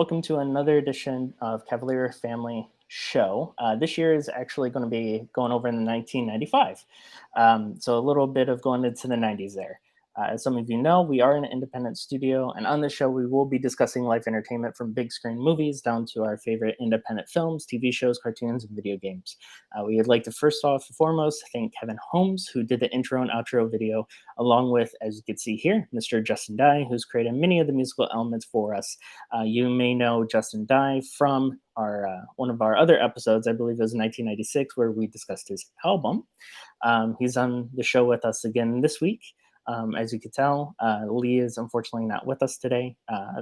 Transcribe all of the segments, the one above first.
welcome to another edition of Cavalier Family Show. This year is actually going to be going over in the 1995. So a little bit of going into the 90s there. As some of you know, we are an independent studio, and on this show, we will be discussing live entertainment from big screen movies down to our favorite independent films, TV shows, cartoons, and video games. We would like to first off and foremost thank Kevin Holmes, who did the intro and outro video, along with, as you can see here, Mr. Justin Dye, who's created many of the musical elements for us. You may know Justin Dye from our one of our other episodes, I believe it was 1996, where we discussed his album. He's on the show with us again this week. As you can tell, Lee is unfortunately not with us today.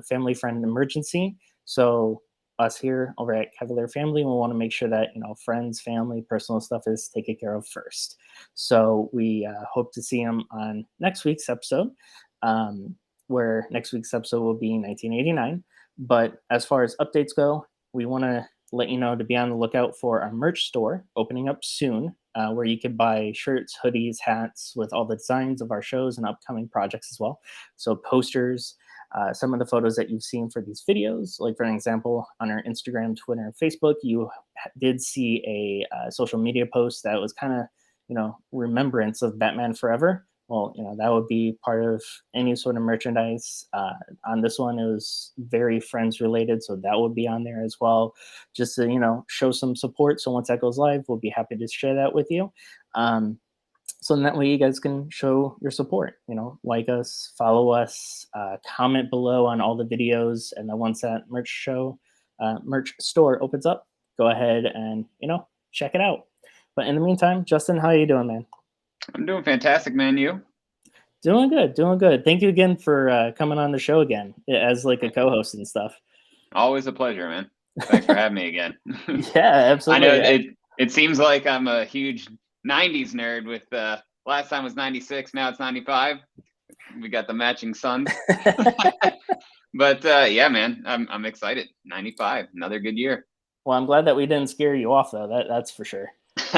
Family friend emergency. So us here over at Cavalier Family, we want to make sure that friends, family, personal stuff is taken care of first. So we hope to see him on next week's episode, where next week's episode will be 1989. But as far as updates go, we want to let you know to be on the lookout for our merch store opening up soon, where you can buy shirts, hoodies, hats with all the designs of our shows and upcoming projects as well. So posters, some of the photos that you've seen for these videos, like for an example, on our Instagram, Twitter, and Facebook, you did see a social media post that was kind of, remembrance of Batman Forever. Well, that would be part of any sort of merchandise. On this one, it was very Friends related, so that would be on there as well, just to, show some support. So once that goes live, we'll be happy to share that with you. So in that way, you guys can show your support, like us, follow us, comment below on all the videos. And then once that merch store opens up, go ahead and, check it out. But in the meantime, Justin, how are you doing, man? I'm doing fantastic, man. You? Doing good. Thank you again for coming on the show again as like a co-host and stuff. Always a pleasure, man. Thanks for having me again. Yeah, absolutely. I know it seems like I'm a huge 90s nerd with last time was 96, now it's 95. We got the matching suns. But yeah, man, I'm excited. 95, another good year. Well, I'm glad that we didn't scare you off though. That's for sure.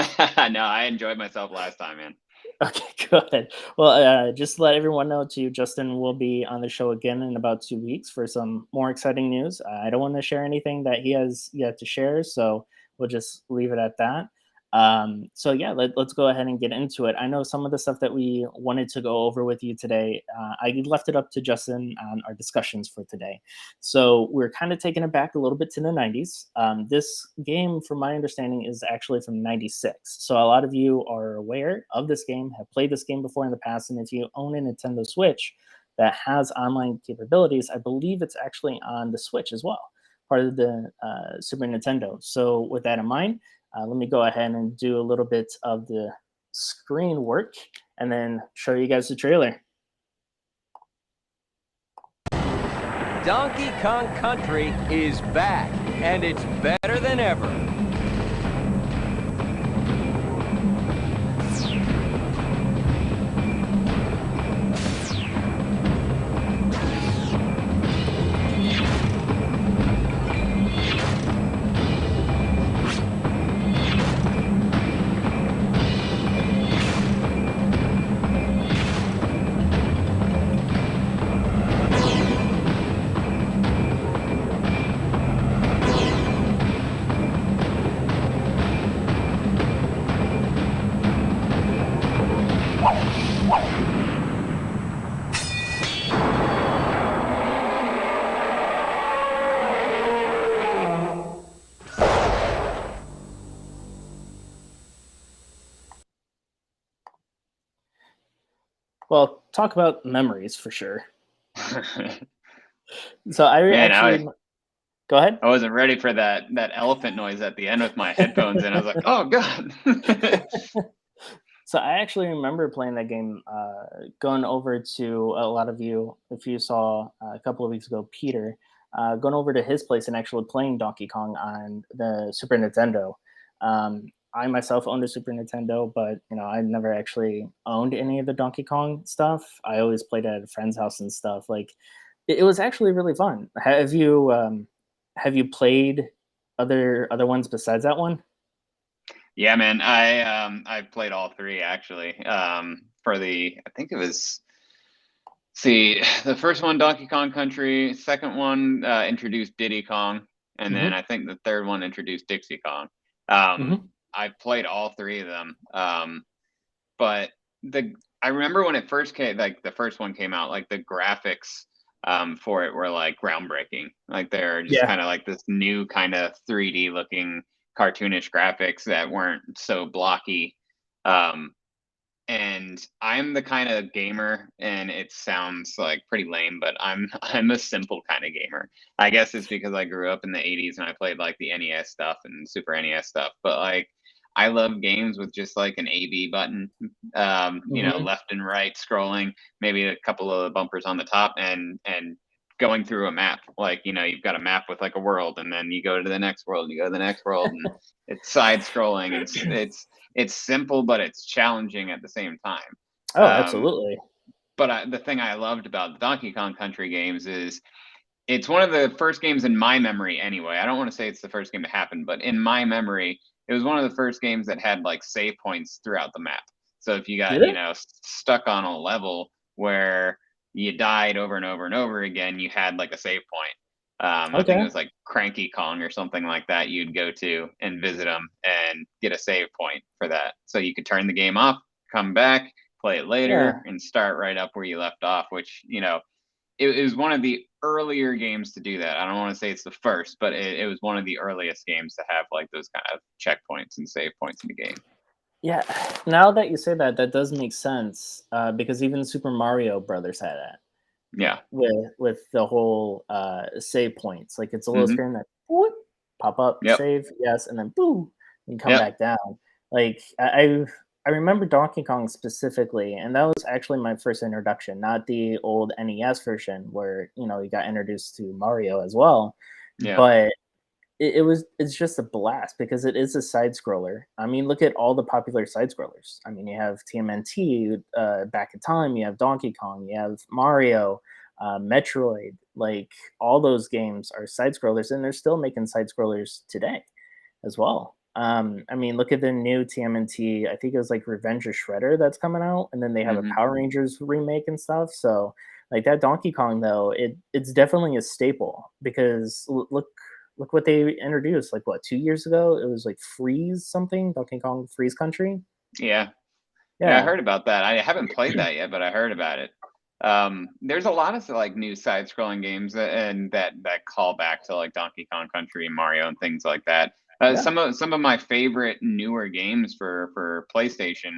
No, I enjoyed myself last time, man. Okay, good. Well, just to let everyone know too, Justin will be on the show again in about 2 weeks for some more exciting news. I don't want to share anything that he has yet to share, so we'll just leave it at that. So yeah, let's go ahead and get into it. I know some of the stuff that we wanted to go over with you today, I left it up to Justin on our discussions for today. So we're kind of taking it back a little bit to the 90s. This game, from my understanding, is actually from 96. So a lot of you are aware of this game, have played this game before in the past, and if you own a Nintendo Switch that has online capabilities, I believe it's actually on the Switch as well, part of the Super Nintendo. So with that in mind, let me go ahead and do a little bit of the screen work and then show you guys the trailer. Donkey Kong Country is back, and it's better than ever. Well, talk about memories for sure. So I go ahead. I wasn't ready for that elephant noise at the end with my headphones, and I was like, oh god. So I actually remember playing that game, going over to a lot of you, if you saw a couple of weeks ago, Peter, going over to his place and actually playing Donkey Kong on the Super Nintendo. I myself owned a Super Nintendo, but I never actually owned any of the Donkey Kong stuff. I always played at a friend's house and stuff. Like it was actually really fun. Have you played other ones besides that one? Yeah, man. I played all three actually. For the I think it was See, the first one, Donkey Kong Country. Second one introduced Diddy Kong, and then Mm-hmm. I think the third one introduced Dixie Kong. Mm-hmm. I've played all three of them, but I remember when it first came, like the first one came out, like the graphics for it were like groundbreaking. Like they're just Yeah. kind of like this new kind of 3D looking cartoonish graphics that weren't so blocky. Um, and I'm the kind of gamer, and it sounds like pretty lame, but I'm a simple kind of gamer. I guess it's because I grew up in the 80s and I played like the NES stuff and Super NES stuff, but like I love games with just like an A B button, Mm-hmm. left and right scrolling, maybe a couple of bumpers on the top, and going through a map. Like, you've got a map with like a world, and then you go to the next world, and you go to the next world, and it's side scrolling, and it's simple, but it's challenging at the same time. Oh, Um, absolutely. but the thing I loved about the Donkey Kong Country games is it's one of the first games in my memory anyway. I don't want to say it's the first game to happen, but in my memory, it was one of the first games that had like save points throughout the map. So if you got, Did it? stuck on a level where you died over and over and over again, you had like a save point. I think it Okay. was like Cranky Kong or something like that. You'd go to and visit them and get a save point for that. So you could turn the game off, come back, play it Yeah. later, and start right up where you left off, which, it was one of the earlier games to do that. I don't want to say it's the first, but it was one of the earliest games to have like those kind of checkpoints and save points in the game. Yeah. Now that you say that, that does make sense. Because even Super Mario Brothers had that Yeah. with the whole save points. Like it's a little Hmm. screen that whoop, pop up, Yep. save, yes, and then boom, and come Yep. back down. Like I remember Donkey Kong specifically, and that was actually my first introduction, not the old NES version where you got introduced to Mario as well, Yeah. but it's just a blast because it is a side scroller. I mean, look at all the popular side scrollers. I mean, you have TMNT, Back in Time, you have Donkey Kong, you have Mario, Metroid. Like all those games are side scrollers, and they're still making side scrollers today as well. I mean, look at the new TMNT. I think it was like Revenge of Shredder that's coming out, and then they have a Hmm. Power Rangers remake and stuff. So, like that Donkey Kong though, it's definitely a staple because look what they introduced. Like what 2 years ago? It was like Freeze something, Donkey Kong Freeze Country. Yeah. Yeah. I Yeah, heard about that. I haven't played that yet, but I heard about it. There's a lot of like new side scrolling games and that call back to like Donkey Kong Country and Mario and things like that. yeah, Some of my favorite newer games for PlayStation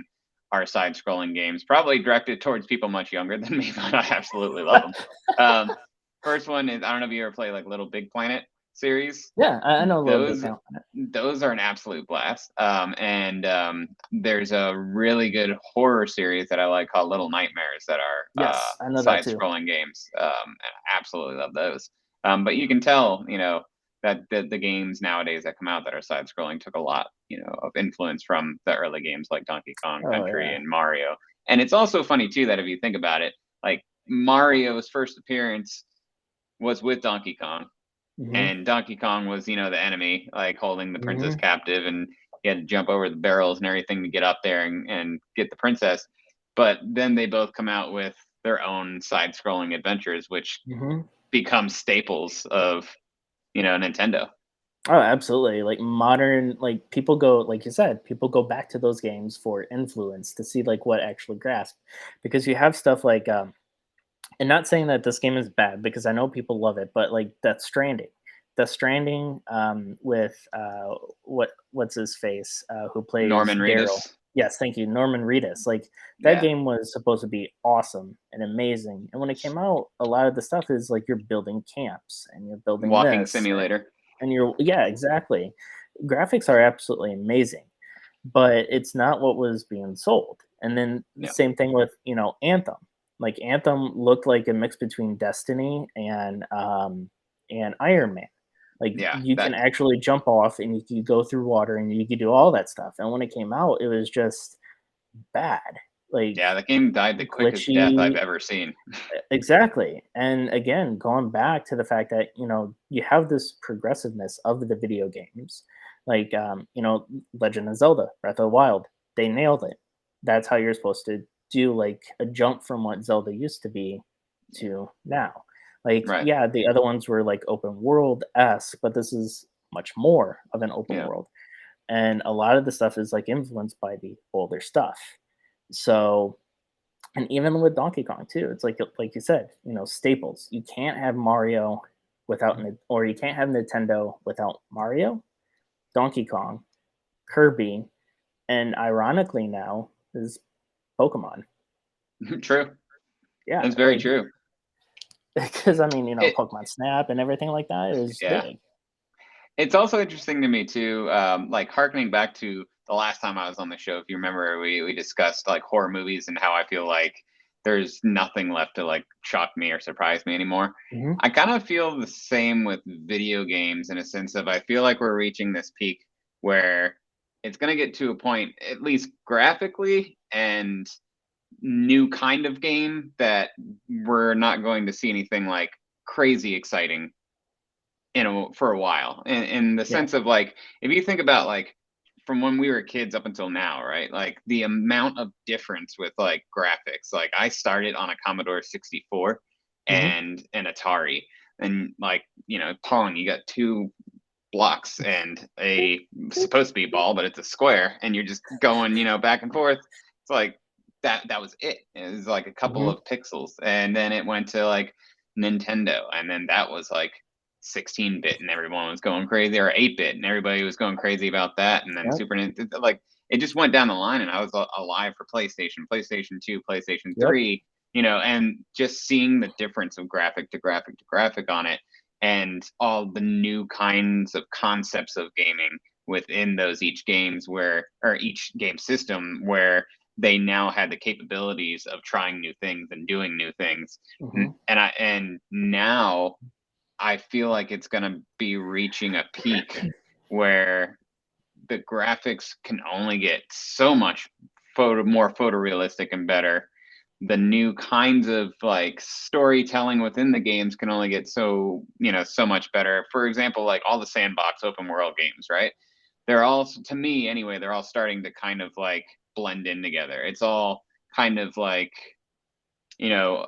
are side scrolling games, probably directed towards people much younger than me, but I absolutely love them. Um, First one is, I don't know if you ever play like Little Big Planet series. yeah. I know a little bit Those about that. those are an absolute blast. And there's a really good horror series that I like called Little Nightmares that are Yes, I know that too. side-scrolling games, and I absolutely love those. But you can tell, that the games nowadays that come out that are side-scrolling took a lot, of influence from the early games like Donkey Kong Oh Country yeah. and Mario. And it's also funny too that if you think about it, like Mario's first appearance was with Donkey Kong, Hmm. and Donkey Kong was, the enemy, like holding the princess Hmm. captive, and he had to jump over the barrels and everything to get up there and get the princess. But then they both come out with their own side-scrolling adventures, which Hmm. become staples of, Nintendo. Oh, absolutely. Like modern, like people go, like you said, people go back to those games for influence to see like what actually grasp, because you have stuff like, and not saying that this game is bad because I know people love it, but like Death Stranding, with what's his face, who plays Norman Daryl. Reedus. Yes, thank you, Norman Reedus. Like that Yeah. game was supposed to be awesome and amazing, and when it came out, a lot of the stuff is like you're building camps and you're building Walking this simulator. and you're yeah, exactly. Graphics are absolutely amazing, but it's not what was being sold. And then the Yeah. same thing with, Anthem. Like Anthem looked like a mix between Destiny and Iron Man. Like Yeah. you can That actually jump off and you can go through water and you can do all that stuff. And when it came out, it was just bad. Like yeah, the game died the quickest death I've glitchy. ever seen. Exactly. And again, going back to the fact that, you have this progressiveness of the video games, like, Legend of Zelda, Breath of the Wild, they nailed it. That's how you're supposed to do like a jump from what Zelda used to be to now. Like, Right. yeah, the other ones were like open world-esque, but this is much more of an open Yeah. world. And a lot of the stuff is like influenced by the older stuff. So, and even with Donkey Kong too, it's like you said, staples. You can't have Mario without or you can't have Nintendo without Mario, Donkey Kong, Kirby, and ironically now is Pokemon. True. Yeah, That's very true. because I mean, It, Pokemon Snap and everything like that is yeah. big. It's also interesting to me too, like harkening back to the last time I was on the show. If you remember, we discussed like horror movies and how I feel like there's nothing left to like shock me or surprise me anymore. Hmm. I kind of feel the same with video games in a sense of I feel like we're reaching this peak where it's going to get to a point, at least graphically and new kind of game, that we're not going to see anything like crazy exciting for a while, in the Yeah. sense of like if you think about like from when we were kids up until now, right? Like the amount of difference with like graphics. Like I started on a Commodore 64 Hmm. and an Atari, and like Pong, you got two blocks and a supposed to be a ball, but it's a square, and you're just going back and forth. It's like that was it. It was like a couple Hmm. of pixels, and then it went to like Nintendo, and then that was like 16-bit, and everyone was going crazy, or 8-bit, and everybody was going crazy about that, and then Yep. Super Nintendo. Like it just went down the line, and I was alive for PlayStation 2, PlayStation Yep. 3, and just seeing the difference of graphic to graphic to graphic on it, and all the new kinds of concepts of gaming within those each games or each game system where they now had the capabilities of trying new things and doing new things. Hmm. And now I feel like it's going to be reaching a peak where the graphics can only get so much more photorealistic and better. The new kinds of like storytelling within the games can only get so much better. For example, like all the sandbox open world games, right? They're all, to me anyway, they're all starting to kind of like blend in together. It's all kind of like, you know,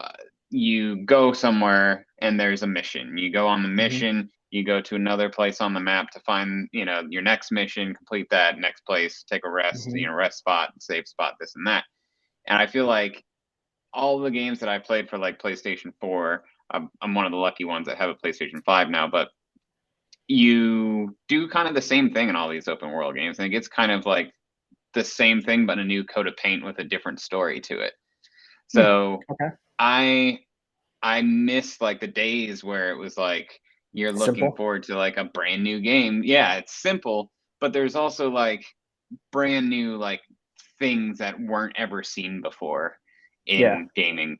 you go somewhere and there's a mission. You go on the Hmm. mission, you go to another place on the map to find, your next mission, complete that next place, take a rest, Hmm. rest spot, save spot, this and that. And I feel like all the games that I played for like PlayStation 4, I'm one of the lucky ones that have a PlayStation 5 now, but you do kind of the same thing in all these open world games. And it gets kind of like the same thing, but a new coat of paint with a different story to it. So Okay. I miss like the days where it was like you're looking Simple. forward to like a brand new game. Yeah, it's simple, but there's also like brand new like things that weren't ever seen before Yeah. in gaming.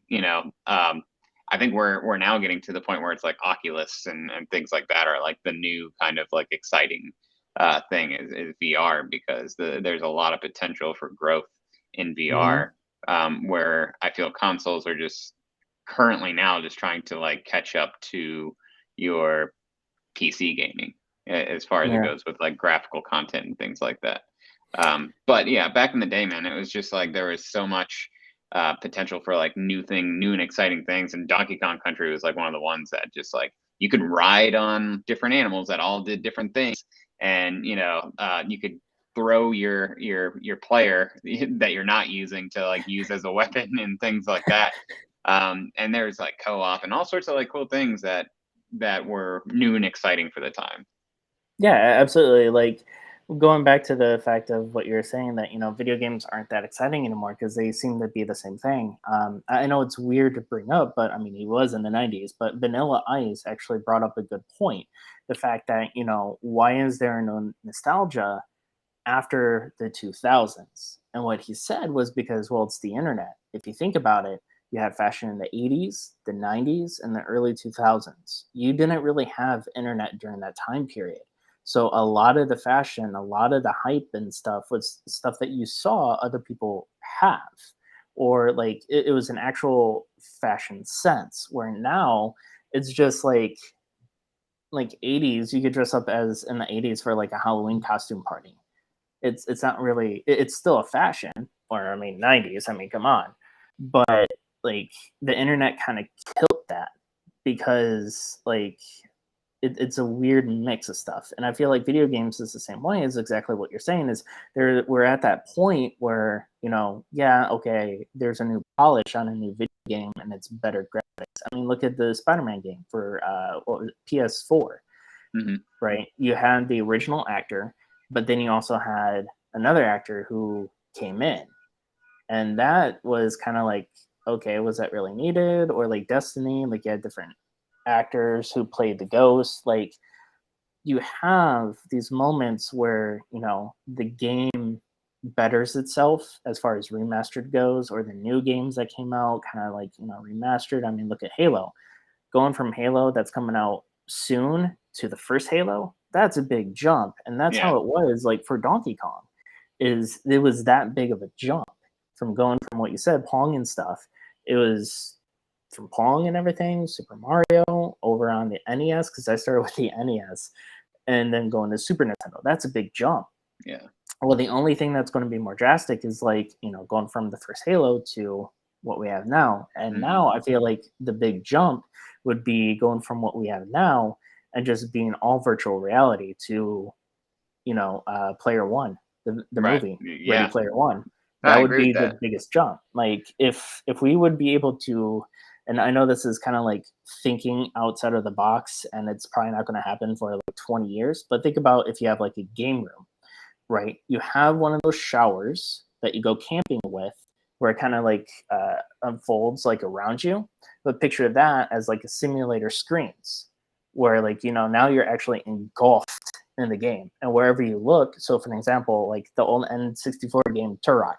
I think we're now getting to the point where it's like Oculus and things like that are like the new kind of like exciting thing is VR, because there's a lot of potential for growth in Hmm. VR, where I feel consoles are just currently now just trying to like catch up to your PC gaming, as far as it Yeah. goes with like graphical content and things like that. But yeah, back in the day, man, it was just like there was so much potential for like new and exciting things. And Donkey Kong Country was like one of the ones that just like you could ride on different animals that all did different things, and you could throw your player that you're not using to like use as a weapon and things like that. And there's like co-op and all sorts of like cool things that were new and exciting for the time. Yeah, absolutely. Like going back to the fact of what you're saying that video games aren't that exciting anymore because they seem to be the same thing. I know it's weird to bring up, but I mean, he was in the '90s. But Vanilla Ice actually brought up a good point: the fact that why is there no nostalgia after the 2000s? And what he said was because, well, it's the internet. If you think about it, you had fashion in the 80s, the 90s, and the early 2000s. You didn't really have internet during that time period. So a lot of the fashion, a lot of the hype and stuff was stuff that you saw other people have, or like it was an actual fashion sense, where now it's just like 80s, you could dress up as in the 80s for like a Halloween costume party. It's not really, it's still a fashion, or I mean 90s, I mean come on, but like the internet kind of killed that because like it's a weird mix of stuff. And I feel like video games is the same way. Is exactly what you're saying. Is we're at that point where, you know, yeah, okay, there's a new polish on a new video game and it's better graphics. I mean, look at the Spider-Man game for PS4, right? You had the original actor, but then you also had another actor who came in, and that was kind of like, okay, was that really needed? Or like Destiny, like you had different actors who played the ghost. Like you have these moments where, you know, the game betters itself as far as remastered goes, or the new games that came out kind of like, you know, remastered. I mean, look at Halo. Going from Halo that's coming out soon to the first Halo, that's a big jump. And that's how it was like for Donkey Kong. It was that big of a jump from going from what you said, Pong and stuff. It was from Pong and everything, Super Mario, over on the NES, because I started with the NES, and then going to Super Nintendo. That's a big jump. Yeah. Well, the only thing that's going to be more drastic is like, you know, going from the first Halo to what we have now. And now I feel like the big jump would be going from what we have now and just being all virtual reality to, you know, Player One, the movie, Ready Player One. That would be the biggest jump. Like if we would be able to, and I know this is kind of like thinking outside of the box, and it's probably not going to happen for like 20 years, but think about if you have like a game room, right? You have one of those showers that you go camping with, where it kind of like unfolds like around you. But picture that as like a simulator screens, where like, you know, now you're actually engulfed in the game, and wherever you look. So for an example, like the old N64 game Turok,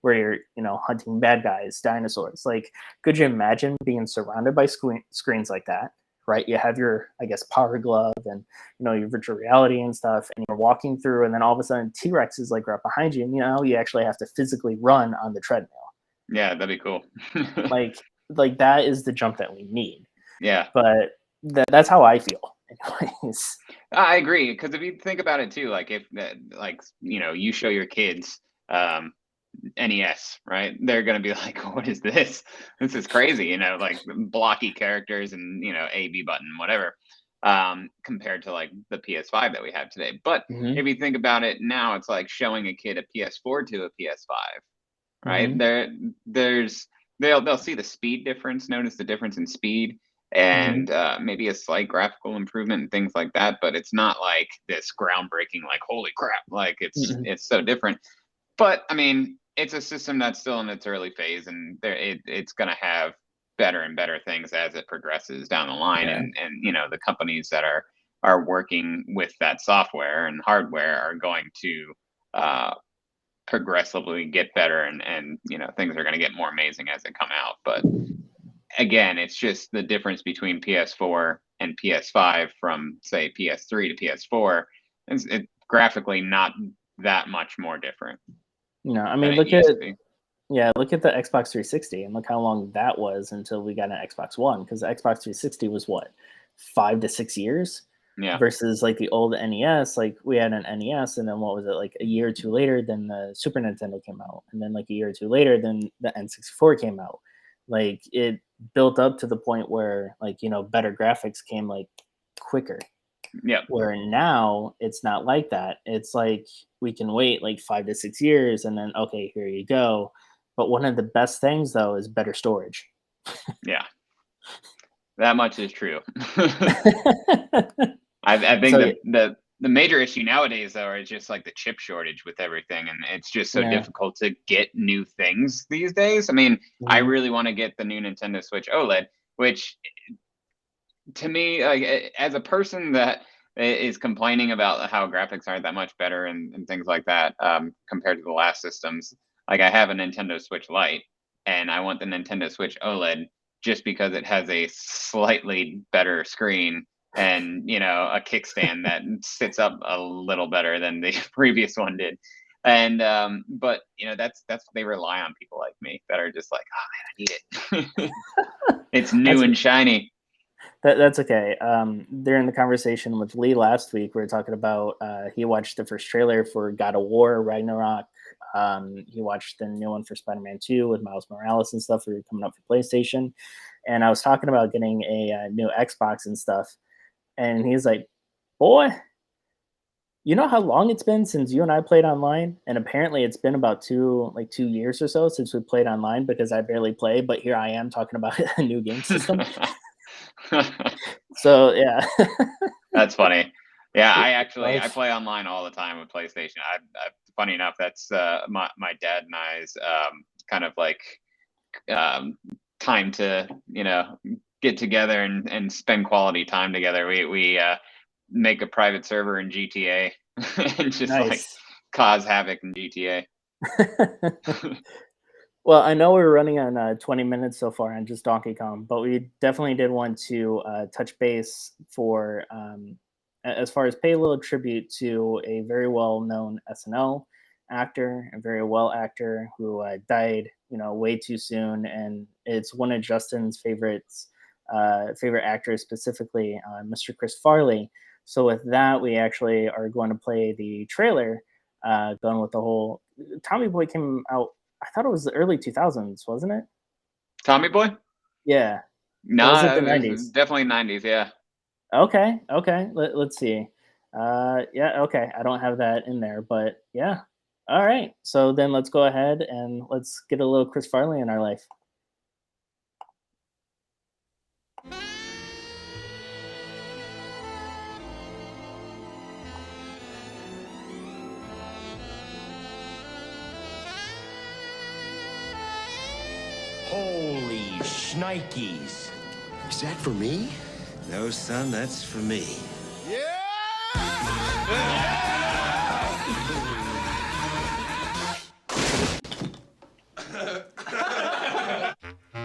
where you're, you know, hunting bad guys, dinosaurs. Like, could you imagine being surrounded by screens like that, right? You have your, I guess, power glove and, you know, your virtual reality and stuff, and you're walking through, and then all of a sudden T-Rex is like right behind you, and, you know, you actually have to physically run on the treadmill. Yeah, that'd be cool. like that is the jump that we need. Yeah. But that's how I feel. Anyways. I agree, because if you think about it too, like if like, you know, you show your kids NES, right? They're gonna be like, "What is this? This is crazy!" You know, like blocky characters and, you know, A, B button, whatever. Compared to like the PS5 that we have today. But if you think about it now, it's like showing a kid a PS4 to a PS5, right? They'll see the speed difference, notice the difference in speed, and maybe a slight graphical improvement and things like that. But it's not like this groundbreaking, like, holy crap, like it's so different. But I mean, it's a system that's still in its early phase, and it's going to have better and better things as it progresses down the line. And you know, the companies that are working with that software and hardware are going to progressively get better, and you know, things are going to get more amazing as they come out. But again, it's just the difference between PS4 and PS5 from, say, PS3 to PS4. It's graphically not that much more different. No, I mean, look at the Xbox 360, and look how long that was until we got an Xbox One, because the Xbox 360 was what, 5 to 6 years? Yeah. Versus like the old NES, like we had an NES, and then what was it, like a year or two later, then the Super Nintendo came out, and then like a year or two later, then the N64 came out. Like it built up to the point where, like, you know, better graphics came like quicker. Yeah. Where now it's not like that. It's like we can wait like 5 to 6 years, and then okay, here you go. But one of the best things though is better storage. Yeah, that much is true. I think So, the major issue nowadays though is just like the chip shortage with everything, and it's just so difficult to get new things these days. I mean, I really want to get the new Nintendo Switch OLED, which to me, like, as a person that is complaining about how graphics aren't that much better and things like that, compared to the last systems, like I have a Nintendo Switch Lite, and I want the Nintendo Switch OLED just because it has a slightly better screen and, you know, a kickstand that sits up a little better than the previous one did. And but you know, that's they rely on people like me that are just like, oh man, I need it. It's new and shiny. That's okay. During the conversation with Lee last week, we were talking about he watched the first trailer for God of War Ragnarok. He watched the new one for Spider-Man 2 with Miles Morales and stuff. We were coming up for PlayStation, and I was talking about getting a new Xbox and stuff, and he's like, "Boy, you know how long it's been since you and I played online?" And apparently, it's been about 2 years or so since we played online because I barely play. But here I am talking about a new game system. So yeah, That's funny. Yeah, I Life. play online all the time with PlayStation. Funny enough, that's my dad and I's kind of like time to get together and spend quality time together. We make a private server in GTA and just like Nice. cause havoc in GTA. Well, I know we're running on 20 minutes so far on just Donkey Kong, but we definitely did want to touch base for as far as pay a little tribute to a very well known SNL actor, a very well actor who died, way too soon, and it's one of Justin's favorites, favorite actors, specifically Mr. Chris Farley. So with that, we actually are going to play the trailer, going with the whole. Tommy Boy came out. I thought it was the early 2000s, wasn't it? Tommy Boy? Yeah. No, Or was it the it was 90s? definitely 90s. Yeah. Okay. Let's see. Yeah. Okay. I don't have that in there, but yeah. All right. So then let's go ahead and let's get a little Chris Farley in our life. Holy shnikes. Is that for me? No, son, that's for me.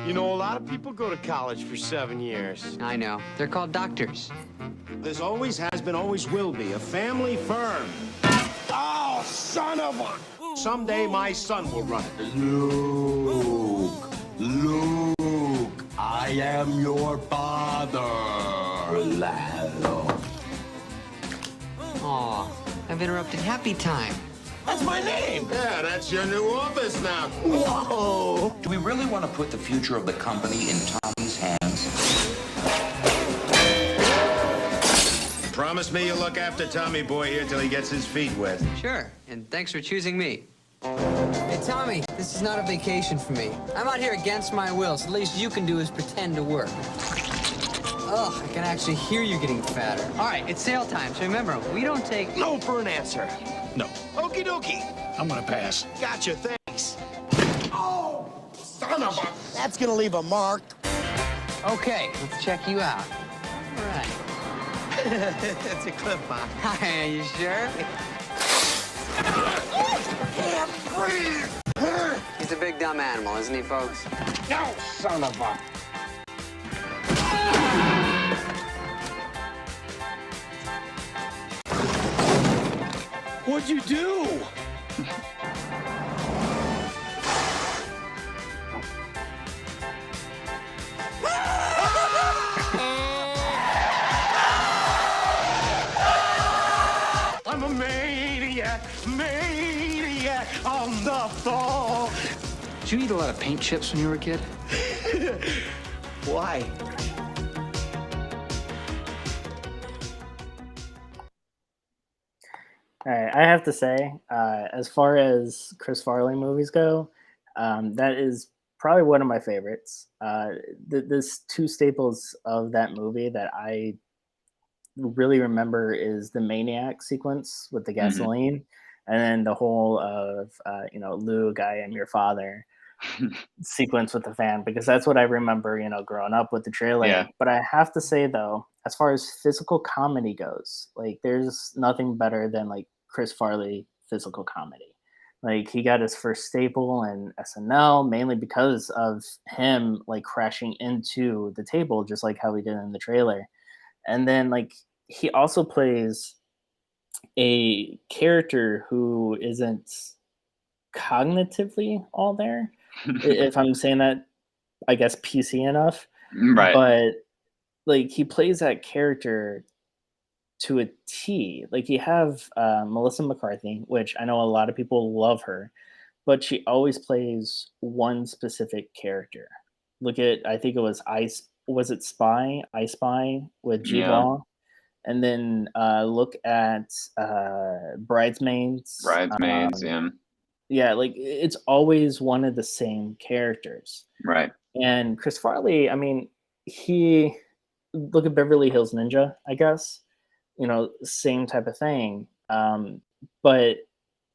You know, a lot of people go to college for 7 years. I know. They're called doctors. There's always has been, always will be, a family firm. Oh, son of a... Someday my son will run it. Luke, I am your father. Aw, I've interrupted happy time. That's my name. Yeah, that's your new office now. Whoa. Do we really want to put the future of the company in Tommy's hands? Promise me you'll look after Tommy Boy here till he gets his feet wet. Sure, and thanks for choosing me. Hey, Tommy, this is not a vacation for me. I'm out here against my will, so the least you can do is pretend to work. Ugh, I can actually hear you getting fatter. All right, it's sale time, so remember, we don't take... No for an answer. No, Okie dokie. I'm gonna pass. Gotcha, thanks. Oh, son of a... That's gonna leave a mark. Okay, let's check you out. All right. That's a clip, Mom. Hi, are you sure? Can't breathe. He's a big dumb animal, isn't he, folks? No, son of a... What'd you do? I'm a maniac on the floor. Did you eat a lot of paint chips when you were a kid? Why? All right, I have to say, as far as Chris Farley movies go, that is probably one of my favorites. This two staples of that movie that I really remember is the Maniac sequence with the gasoline, and then the whole of Luke, I am your father sequence with the fan, because that's what I remember, growing up with the trailer. Yeah. But I have to say though, as far as physical comedy goes, like there's nothing better than like Chris Farley physical comedy. Like he got his first staple in SNL mainly because of him like crashing into the table, just like how he did in the trailer. And then like he also plays a character who isn't cognitively all there, if I'm saying that, I guess, PC enough. Right. But like he plays that character to a T. Like you have Melissa McCarthy, which I know a lot of people love her. but she always plays one specific character. Look at, I think it was was it Spy? I Spy with Jude Yeah. Law. And then look at Bridesmaids. Bridesmaids, yeah. Yeah, like it's always one of the same characters. Right. And Chris Farley, I mean, he look at Beverly Hills Ninja, I guess, same type of thing. But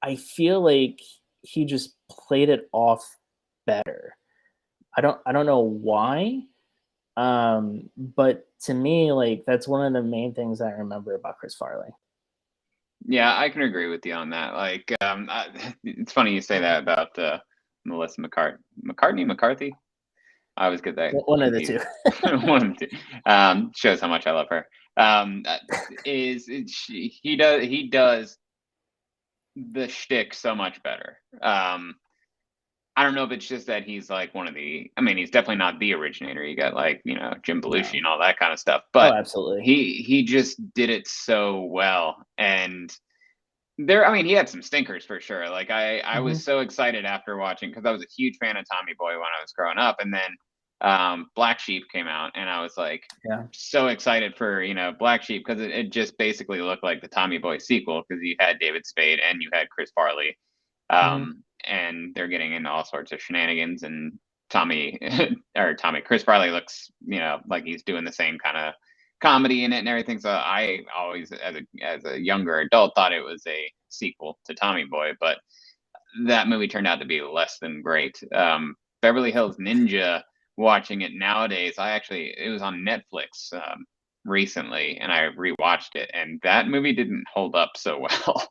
I feel like he just played it off better. I don't know why. But to me, like that's one of the main things I remember about Chris Farley. Yeah, I can agree with you on that. Like, it's funny you say that about Melissa McCarthy. I always get that. One of the two. One of the two. Shows how much I love her. He does the shtick so much better. I don't know if it's just that he's like one of the. I mean, he's definitely not the originator. You got like Jim Belushi and all that kind of stuff. But absolutely. he just did it so well. And he had some stinkers for sure. Like I was so excited after watching, because I was a huge fan of Tommy Boy when I was growing up, and then Black Sheep came out, and I was like, so excited for Black Sheep, because it just basically looked like the Tommy Boy sequel, because you had David Spade and you had Chris Farley. And they're getting into all sorts of shenanigans, and Chris Farley looks, like he's doing the same kind of comedy in it and everything. So I always, as a younger adult, thought it was a sequel to Tommy Boy, but that movie turned out to be less than great. Beverly Hills Ninja, watching it nowadays, it was on Netflix recently, and I rewatched it, and that movie didn't hold up so well.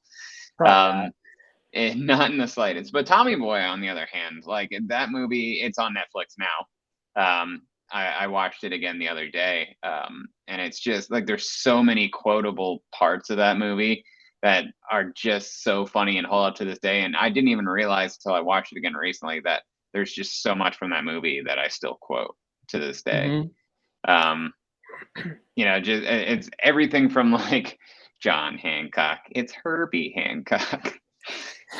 Not in the slightest. But Tommy Boy, on the other hand, like that movie, it's on Netflix now. I watched it again the other day, and it's just like there's so many quotable parts of that movie that are just so funny and hold up to this day. And I didn't even realize until I watched it again recently that there's just so much from that movie that I still quote to this day. Just it's everything from like John Hancock, it's Herbie Hancock.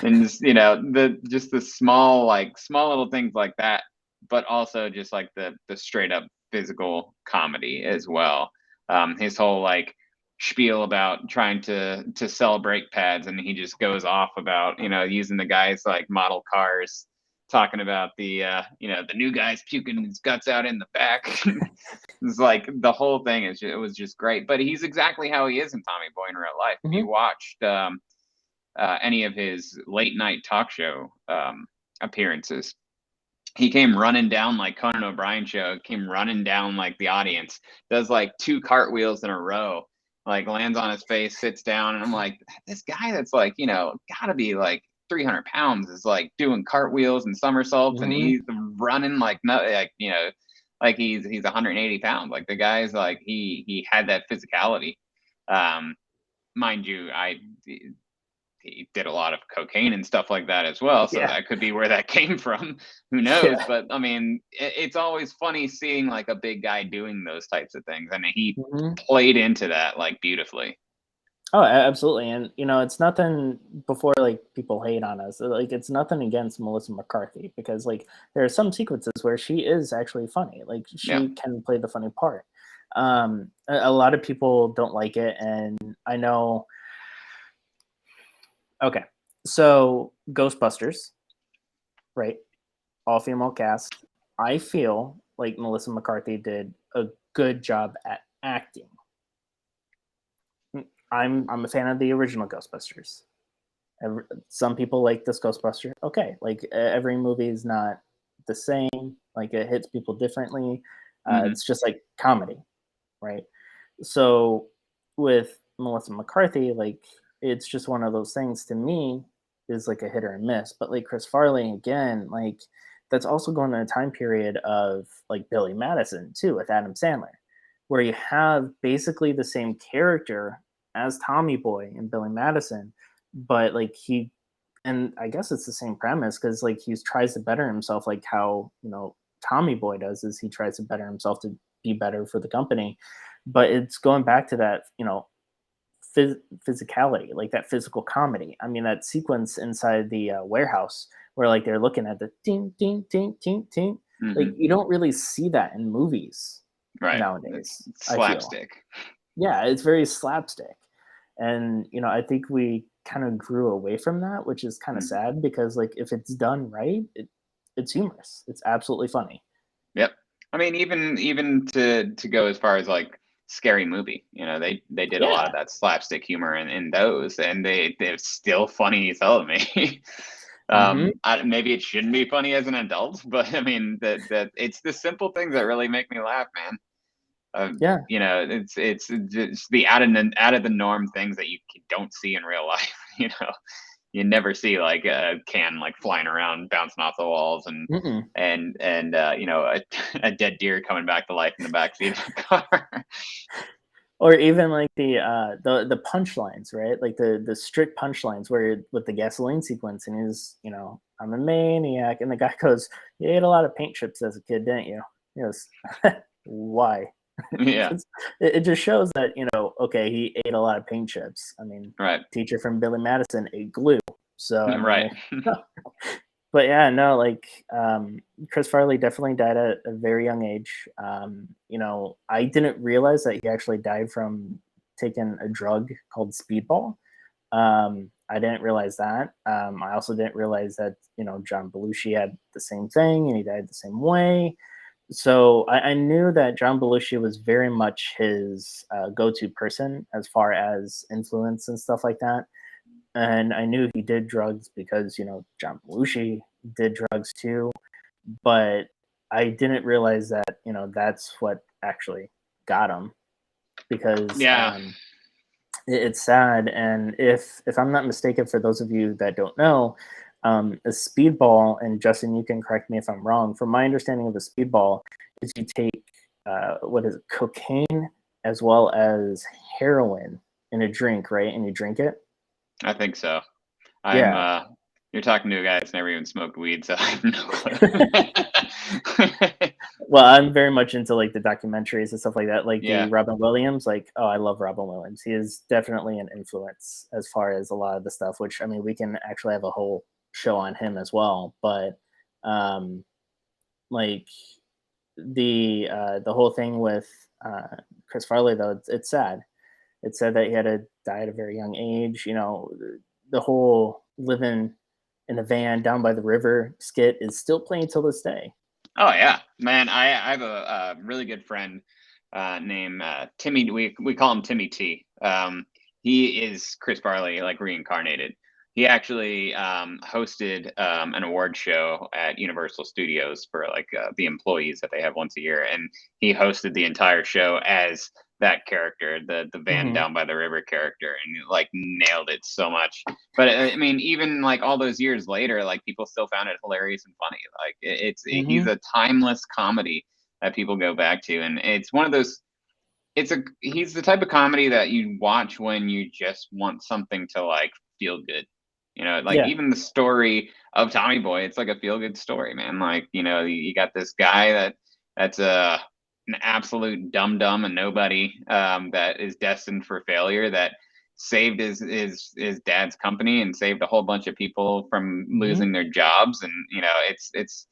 And just the small little things like that, but also just like the straight up physical comedy as well. His whole like spiel about trying to sell brake pads, and he just goes off about using the guys like model cars, talking about the the new guy's puking his guts out in the back. It's like the whole thing it was just great. But he's exactly how he is in Tommy Boy in real life. If you watched any of his late night talk show appearances, he came running down like Conan O'Brien show, came running down like the audience, does like 2 cartwheels in a row, like lands on his face, sits down, and I'm like, this guy that's like gotta be like 300 pounds is like doing cartwheels and somersaults, and he's running like like he's 180 pounds. Like the guy's like he had that physicality. Mind you, he did a lot of cocaine and stuff like that as well. So that could be where that came from. Who knows? Yeah. But I mean, it's always funny seeing like a big guy doing those types of things. And he played into that like beautifully. Oh, absolutely. And, it's nothing before like people hate on us. Like it's nothing against Melissa McCarthy, because like there are some sequences where she is actually funny. Like she can play the funny part. A lot of people don't like it. And I know. Okay, so Ghostbusters, right? All female cast. I feel like Melissa McCarthy did a good job at acting. I'm a fan of the original Ghostbusters. Some people like this Ghostbuster. Okay, like every movie is not the same. Like it hits people differently. It's just like comedy, right? So with Melissa McCarthy, like. It's just one of those things to me is like a hit or a miss. But like Chris Farley, again, like that's also going in a time period of like Billy Madison too, with Adam Sandler, where you have basically the same character as Tommy Boy and Billy Madison, but like and I guess it's the same premise, because like he tries to better himself, like how Tommy Boy does, is he tries to better himself to be better for the company. But it's going back to that, physicality, like that physical comedy. I mean, that sequence inside the warehouse where like they're looking at the ting ting ting ting ting. Like you don't really see that in movies nowadays. It's I feel. slapstick. Yeah, it's very slapstick. And I think we kind of grew away from that, which is kind of sad because like if it's done right, it's humorous. It's absolutely funny. Yep. I mean, even to go as far as like Scary Movie, they did a lot of that slapstick humor in those, and they're still funny as hell to me. Maybe it shouldn't be funny as an adult, but I mean that it's the simple things that really make me laugh, man. It's just the out of the norm things that you don't see in real life. You never see like a can like flying around, bouncing off the walls, and a dead deer coming back to life in the backseat of a car. Or even like the punchlines, right? Like the strict punchlines where with the gasoline sequence, and he's I'm a maniac, and the guy goes, "You ate a lot of paint chips as a kid, didn't you?" He goes, "Why?" Yeah. It just shows that okay, he ate a lot of paint chips. I mean, teacher from Billy Madison ate glue, so I mean, but yeah, no, like Chris Farley definitely died at a very young age. I didn't realize that he actually died from taking a drug called Speedball. I didn't realize that. I also didn't realize that John Belushi had the same thing and he died the same way. So I knew that John Belushi was very much his go-to person as far as influence and stuff like that. And I knew he did drugs because, John Belushi did drugs too. But I didn't realize that, that's what actually got him. Because it's sad. And if I'm not mistaken, for those of you that don't know, a speedball, and Justin, you can correct me if I'm wrong, from my understanding of a speedball is you take cocaine as well as heroin in a drink, right? And you drink it. I think so. You're talking to a guy that's never even smoked weed, so I have no clue. Well, I'm very much into like the documentaries and stuff like that, like the Yeah. Robin Williams. Like, oh, I love Robin Williams. He is definitely an influence as far as a lot of the stuff, which I mean, we can actually have a whole show on him as well. But like the whole thing with Chris Farley, though, it's sad. It's sad that he had to die at a very young age. The whole living in a van down by the river skit is still playing till this day. Oh yeah, man! I have a really good friend named Timmy. We call him Timmy T. He is Chris Farley, like reincarnated. He actually hosted an award show at Universal Studios for like the employees that they have once a year, and he hosted the entire show as that character, the van down by the river character, and like nailed it so much. But I mean, even like all those years later, like people still found it hilarious and funny. Like he's a timeless comedy that people go back to, and it's one of those. He's the type of comedy that you watch when you just want something to like feel good. Even the story of Tommy Boy, it's like a feel good story, man. Like, you got this guy that's an absolute dum-dum and nobody that is destined for failure, that saved his dad's company and saved a whole bunch of people from losing their jobs. And, it's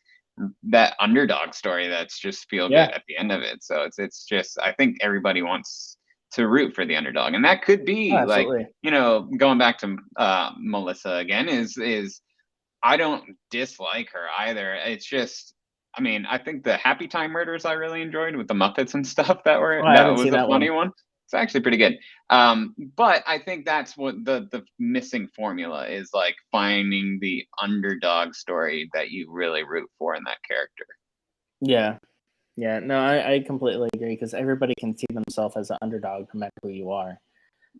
that underdog story that's just feel good at the end of it. So it's just, I think everybody wants to root for the underdog, and that could be going back to Melissa again, is I don't dislike her either. It's just, I mean, I think the Happy Time Murders I really enjoyed with the Muppets and stuff, that was a funny one. It's actually pretty good. But I think that's what the missing formula is, like finding the underdog story that you really root for in that character. Yeah, no, I completely agree, because everybody can see themselves as an underdog no matter who you are.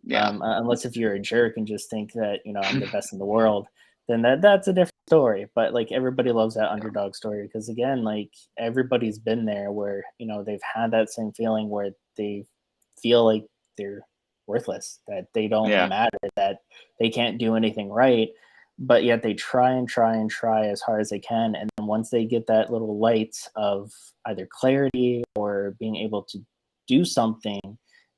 Unless if you're a jerk and just think that, I'm the best in the world, then that's a different story. But like everybody loves that underdog story, because again, like everybody's been there where, they've had that same feeling where they feel like they're worthless, that they don't matter, that they can't do anything right. But yet they try and try and try as hard as they can. And then once they get that little light of either clarity or being able to do something,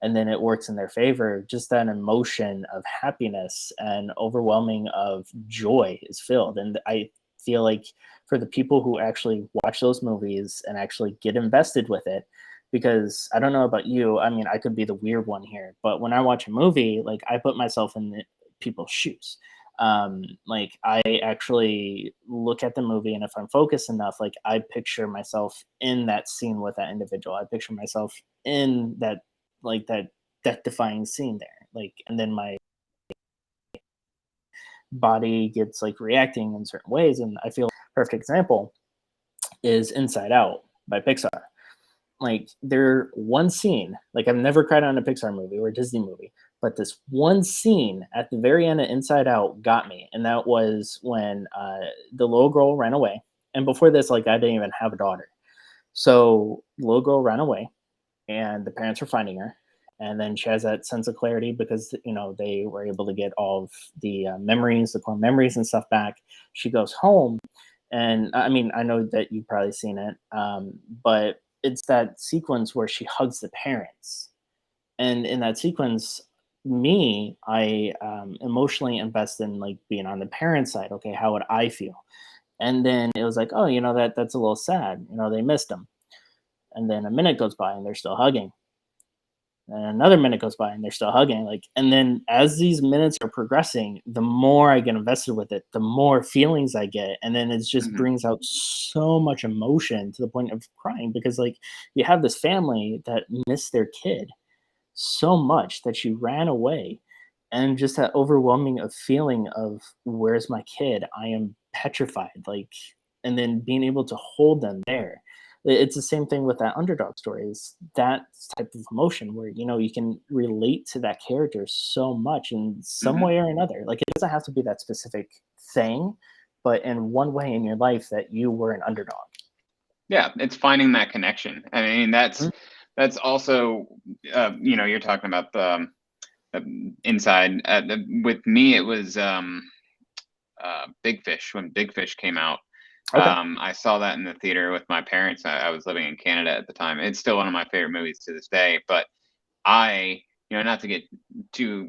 and then it works in their favor, just that emotion of happiness and overwhelming of joy is filled. And I feel like for the people who actually watch those movies and actually get invested with it, because I don't know about you, I mean, I could be the weird one here, but when I watch a movie, like I put myself in the people's shoes. Like I actually look at the movie, and if I'm focused enough, like I picture myself in that scene with that individual. I picture myself in that, like that death defying scene there. Like, and then my body gets like reacting in certain ways. And I feel perfect example is Inside Out by Pixar. Like there one scene, like I've never cried on a Pixar movie or a Disney movie, but this one scene at the very end of Inside Out got me. And that was when the little girl ran away. And before this, like I didn't even have a daughter. So the little girl ran away and the parents were finding her. And then she has that sense of clarity because, you know, they were able to get all of the memories, the core memories and stuff back. She goes home. And I mean, I know that you've probably seen it, but it's that sequence where she hugs the parents. And in that sequence, I emotionally invest in like being on the parent side. Okay, how would I feel? And then it was like, oh, you know, that's a little sad. You know, they missed him. And then a minute goes by and they're still hugging. And another minute goes by and they're still hugging. Like, and then as these minutes are progressing, the more I get invested with it, the more feelings I get. And then it just brings out so much emotion to the point of crying, because like you have this family that missed their kid so much that she ran away, and just that overwhelming of feeling of where's my kid? I am petrified. Like, and then being able to hold them there. It's the same thing with that underdog story, is that type of emotion where, you know, you can relate to that character so much in some way or another. Like it doesn't have to be that specific thing, but in one way in your life that you were an underdog. Yeah, it's finding that connection. I mean, that's also, you know, you're talking about the Inside. With me, it was Big Fish. When Big Fish came out, Okay. I saw that in the theater with my parents. I was living in Canada at the time. It's still one of my favorite movies to this day. But I, you know, not to get too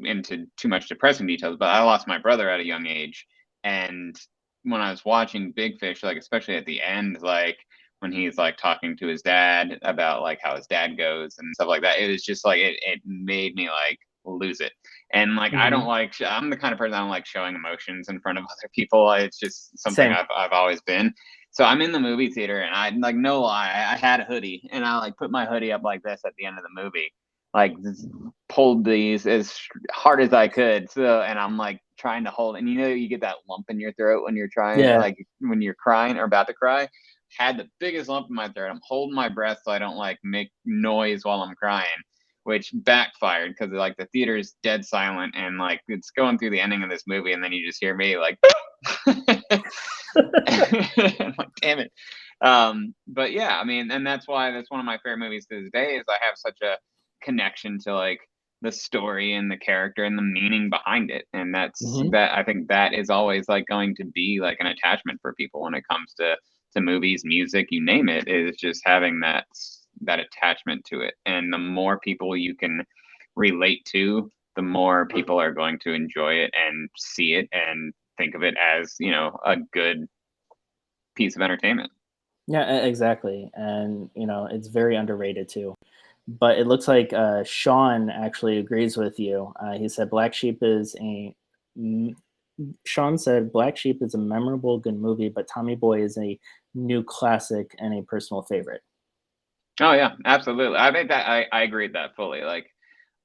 much depressing details, but I lost my brother at a young age. And when I was watching Big Fish, like especially at the end, like when he's like talking to his dad about like how his dad goes and stuff like that, it was just like it made me like lose it. And like I don't like, I'm the kind of person I don't like showing emotions in front of other people. It's just something I've always been. So I'm in the movie theater and I, like, no lie, I had a hoodie and I like put my hoodie up like this at the end of the movie, like pulled these as hard as I could. So, and I'm like trying to hold, and you know, you get that lump in your throat when you're trying, like when you're crying or about to cry. Had the biggest lump in my throat. I'm holding my breath so I don't like make noise while I'm crying, which backfired because like the theater is dead silent and like it's going through the ending of this movie, and then you just hear me like I'm like, damn it. But yeah, I mean, and that's why that's one of my favorite movies to this day, is I have such a connection to like the story and the character and the meaning behind it. And that's that, I think that is always like going to be like an attachment for people when it comes to movies, music, you name it, is just having that attachment to it. And the more people you can relate to, the more people are going to enjoy it and see it and think of it as, you know, a good piece of entertainment. Yeah, exactly. And, you know, it's very underrated too. But it looks like Sean actually agrees with you. He said Sean said Black Sheep is a memorable, good movie, but Tommy Boy is a new classic and a personal favorite. Oh yeah, absolutely. I think that I agree with that fully. Like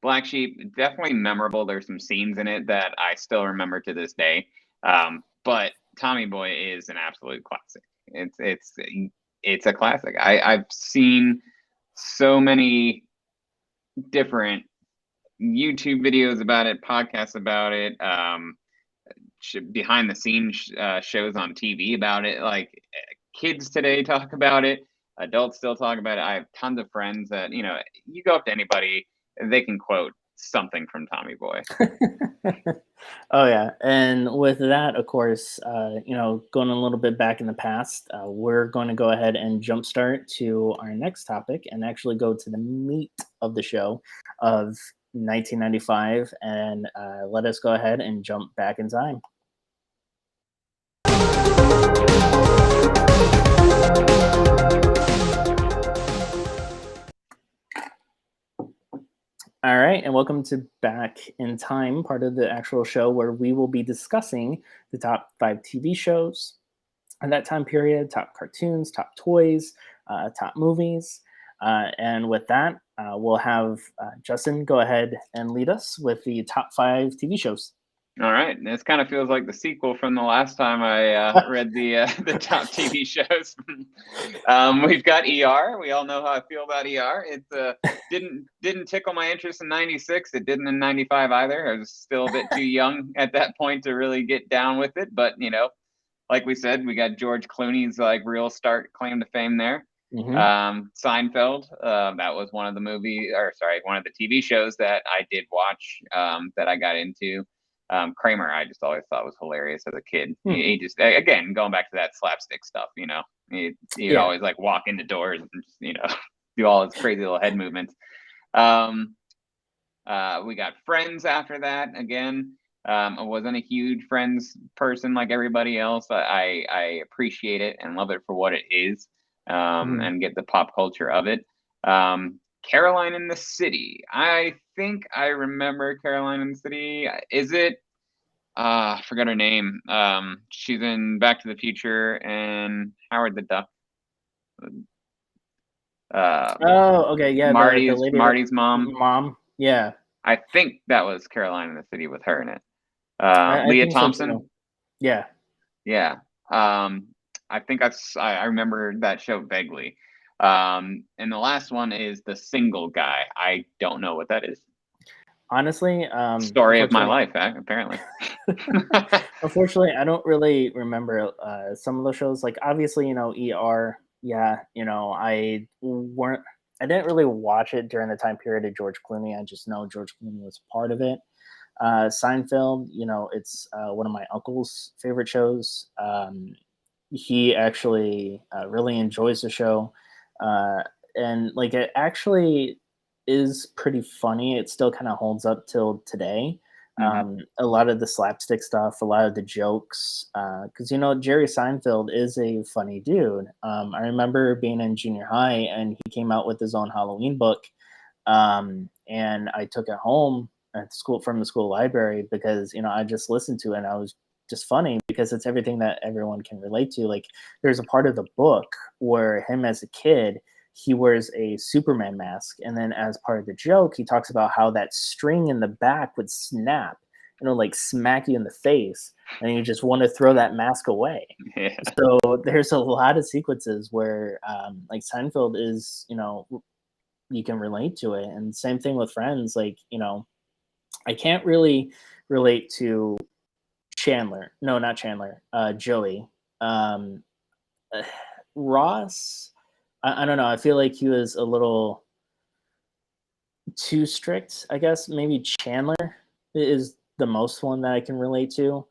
Black Sheep, definitely memorable. There's some scenes in it that I still remember to this day. But Tommy Boy is an absolute classic. It's a classic. I've seen so many different YouTube videos about it, podcasts about it, behind the scenes shows on TV about it. Like kids today talk about it, adults still talk about it. I have tons of friends that, you know, you go up to anybody, they can quote something from Tommy Boy. Oh yeah, and with that, of course, you know, going a little bit back in the past, we're going to go ahead and jumpstart to our next topic and actually go to the meat of the show of 1995, and let us go ahead and jump back in time. All right, and welcome to Back in Time, part of the actual show where we will be discussing the top 5 TV shows in that time period, top cartoons, top toys, top movies. And with that, we'll have Justin go ahead and lead us with the top 5 TV shows. All right, this kind of feels like the sequel from the last time I read the top TV shows. We've got ER. We all know how I feel about ER. It didn't tickle my interest in '96. It didn't in '95 either. I was still a bit too young at that point to really get down with it. But like we said, we got George Clooney's like real start claim to fame there. Mm-hmm. Seinfeld. That was one of the one of the TV shows that I did watch. That I got into. Kramer, I just always thought was hilarious as a kid. He just, again, going back to that slapstick stuff, he'd always like walk into doors and just, do all his crazy little head movements. We got Friends after that. Again, I wasn't a huge Friends person like everybody else. I appreciate it and love it for what it is, and get the pop culture of it. Caroline in the City. I think I remember Caroline in the City. Is it? I forgot her name. She's in Back to the Future and Howard the Duck. Okay, yeah. Marty's mom. Mom, yeah. I think that was Caroline in the City with her in it. I Leah think so, Thompson. too. Yeah. Yeah. I think I remember that show vaguely. And the last one is The Single Guy. I don't know what that is. Honestly, story of my life, apparently. Unfortunately, I don't really remember some of those shows. Like obviously, ER. Yeah, I didn't really watch it during the time period of George Clooney. I just know George Clooney was part of it. Seinfeld, it's one of my uncle's favorite shows. He actually really enjoys the show. And like it actually is pretty funny. It still kind of holds up till today. A lot of the slapstick stuff, a lot of the jokes, because Jerry Seinfeld is a funny dude. I remember being in junior high and he came out with his own Halloween book, and I took it home at school from the school library because I just listened to it and I was just funny because it's everything that everyone can relate to. Like there's a part of the book where him as a kid, he wears a Superman mask, and then as part of the joke, he talks about how that string in the back would snap and it'll like smack you in the face, and you just want to throw that mask away. Yeah. So there's a lot of sequences where like Seinfeld is, you can relate to it, and same thing with Friends. Like I can't really relate to Chandler. No, not Chandler. Joey. Ross. I don't know. I feel like he was a little too strict, I guess. Maybe Chandler is the most one that I can relate to,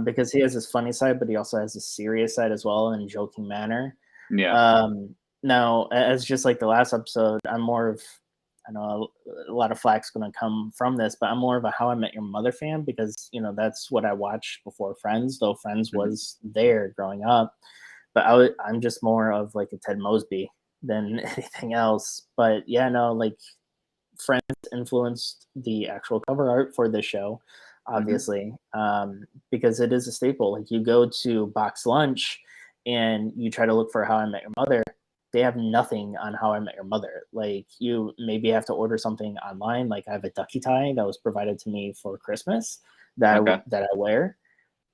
because he has his funny side, but he also has a serious side as well in a joking manner. Yeah. Now, as just like the last episode, I'm more of, I know a lot of flack's going to come from this, but I'm more of a How I Met Your Mother fan because, that's what I watched before Friends, though Friends was there growing up. But I'm just more of like a Ted Mosby than anything else. But yeah, no, like Friends influenced the actual cover art for this show, obviously, because it is a staple. Like you go to Box Lunch and you try to look for How I Met Your Mother. They have nothing on How I Met Your Mother. Like you maybe have to order something online. Like I have a ducky tie that was provided to me for Christmas that I wear.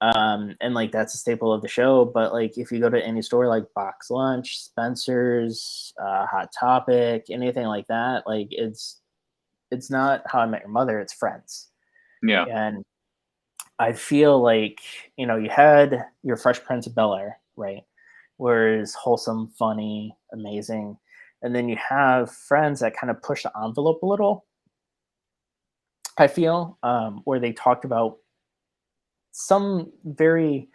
And like that's a staple of the show. But like if you go to any store like Box Lunch, Spencer's, Hot Topic, anything like that, like it's not How I Met Your Mother, it's Friends. Yeah. And I feel like you had your Fresh Prince of Bel-Air, right, where it's wholesome, funny, amazing, and then you have Friends that kind of push the envelope a little, I feel, where they talked about some very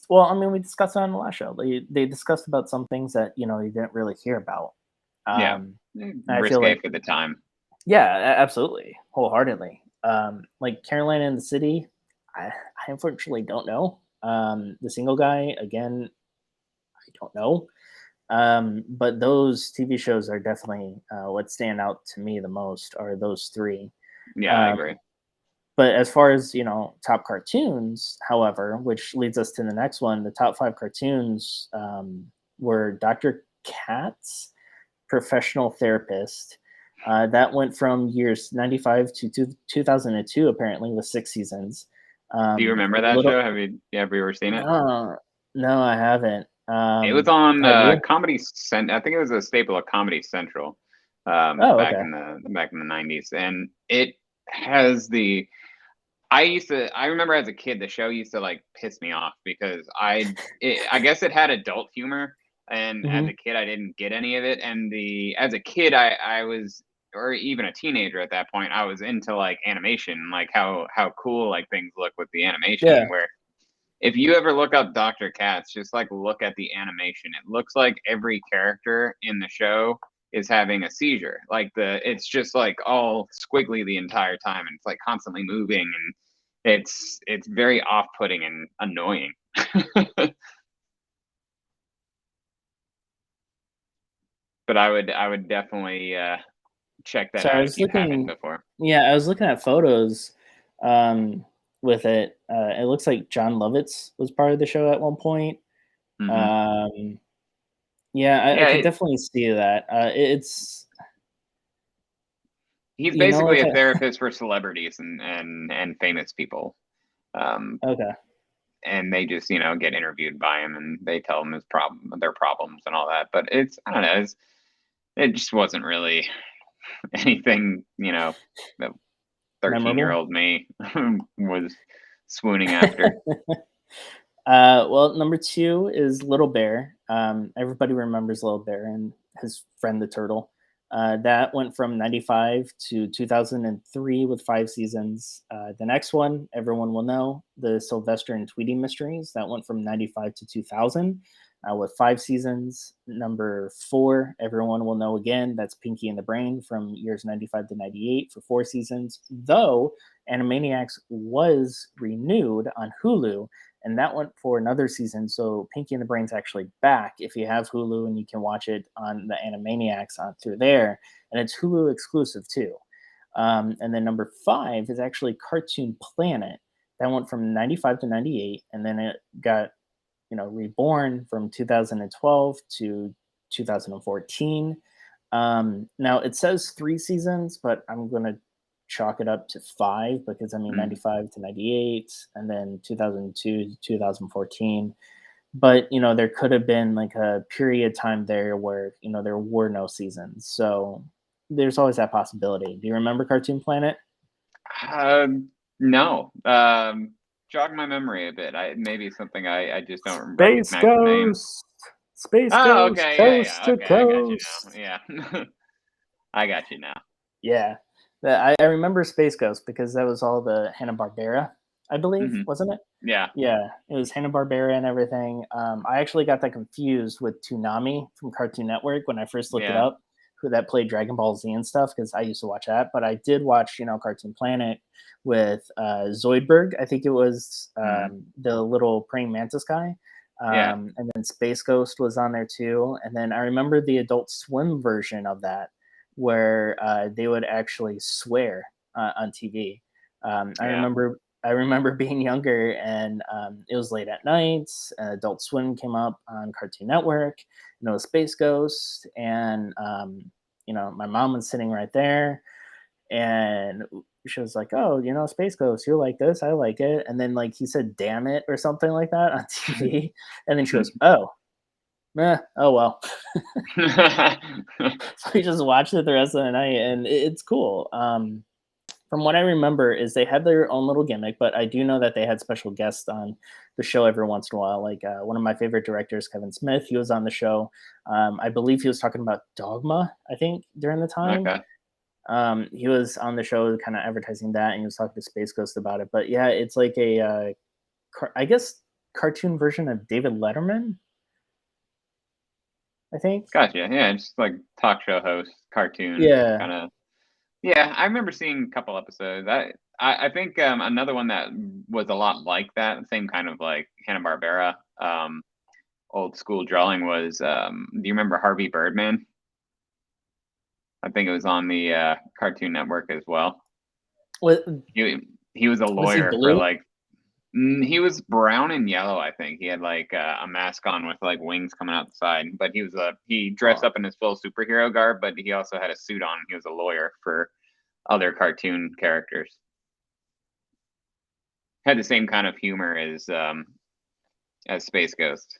well, I mean, we discussed it on the last show. They discussed about some things that you didn't really hear about. Risque for the time. Yeah, absolutely, wholeheartedly. Like Caroline in the City, I unfortunately don't know. The Single Guy, again, don't know. But those TV shows are definitely what stand out to me the most are those three. Yeah, I Um, agree. but as far as top cartoons, however, which leads us to the next one, the top 5 cartoons were Dr. Katz, Professional Therapist. That went from years 95 to 2002, apparently, with 6 seasons. Do you remember that show? Have you ever seen it? No, no, I haven't. It was on Have you? Comedy I think it was a staple of Comedy Central Oh, back okay. in the 90s, and it has I remember as a kid the show used to like piss me off because I guess it had adult humor, and as Hmm. a kid I didn't get any of it, and as a kid I was, or even a teenager at that point, I was into like animation, like how cool like things look with the animation, Yeah. where if you ever look up Dr. Katz, just like look at the animation. It looks like every character in the show is having a seizure. Like it's just like all squiggly the entire time, and it's like constantly moving, and it's very off-putting and annoying. But I would definitely check that So I out if was you haven't looking, before. yeah, I was looking at photos um, with it. It looks like John Lovitz was part of the show at one point. Hmm. Um, yeah, I Yeah, could definitely see that. It's he's basically like a therapist for celebrities and famous people. okay, And they just get interviewed by him, and they tell him their problems and all that. But I don't know, it just wasn't really anything that 13-year-old memorable. me was swooning after. Well, number 2 is Little Bear. Everybody remembers Little Bear and his friend the turtle. That went from 95 to 2003 with 5 seasons. The next one, everyone will know, the Sylvester and Tweety Mysteries. That went from 95 to 2000 with 5 seasons. Number 4, everyone will know again, that's Pinky and the Brain from years 95 to 98 for 4 seasons. Though Animaniacs was renewed on Hulu, and that went for another season. So Pinky and the Brain's actually back if you have Hulu, and you can watch it on the Animaniacs on through there, and it's Hulu exclusive too. And then number 5 is actually Cartoon Planet. That went from 95 to 98, and then it got reborn from 2012 to 2014. Now it says 3 seasons, but I'm gonna chalk it up to 5 because I mean Mm. 95 to 98 and then 2002 to 2014. But there could have been like a period of time there where there were no seasons. So there's always that possibility. Do you remember Cartoon Planet? No. Jog my memory a bit. Maybe something I just don't Space recognize the name. Ghost. Space Oh, Ghost, okay, coast yeah, to okay, I got you now. coast. Yeah. I got you now. Yeah. I remember Space Ghost because that was all the Hanna-Barbera, I believe, Hmm. wasn't it? Yeah. Yeah, it was Hanna-Barbera and everything. I actually got that confused with Toonami from Cartoon Network when I first looked it Yeah. up, who that played Dragon Ball Z and stuff, because I used to watch that. But I did watch, Cartoon Planet with Zoidberg. I think it was Hmm. the little praying mantis guy. Yeah. And then Space Ghost was on there too. And then I remember the Adult Swim version of that, where they would actually swear on TV. I Yeah. remember I remember being younger, and it was late at night. Adult Swim came up on Cartoon Network, and it was Space Ghost, and my mom was sitting right there, and she was like, "Oh, Space Ghost, you like this? I like it." And then like he said, "Damn it," or something like that on TV, and then she goes, "Oh, oh well." So we just watched it the rest of the night, and it's cool. From what I remember, is they had their own little gimmick, but I do know that they had special guests on the show every once in a while. Like one of my favorite directors, Kevin Smith, he was on the show. I believe he was talking about Dogma, I think, during the time. Okay. He was on the show kind of advertising that, and he was talking to Space Ghost about it. But yeah, it's like I guess, cartoon version of David Letterman, I think. Gotcha. Yeah, just like talk show host, cartoon Yeah. kind of. Yeah, I remember seeing a couple episodes. I think another one that was a lot like that, same kind of like Hanna-Barbera, old school drawing was, do you remember Harvey Birdman? I think it was on the Cartoon Network as well. What He was a was he lawyer for blue? like he was brown and yellow, I think. He had like a mask on with like wings coming out the side, but he dressed up in his full superhero garb, but he also had a suit on. He was a lawyer for other cartoon characters. Had the same kind of humor as Space Ghost.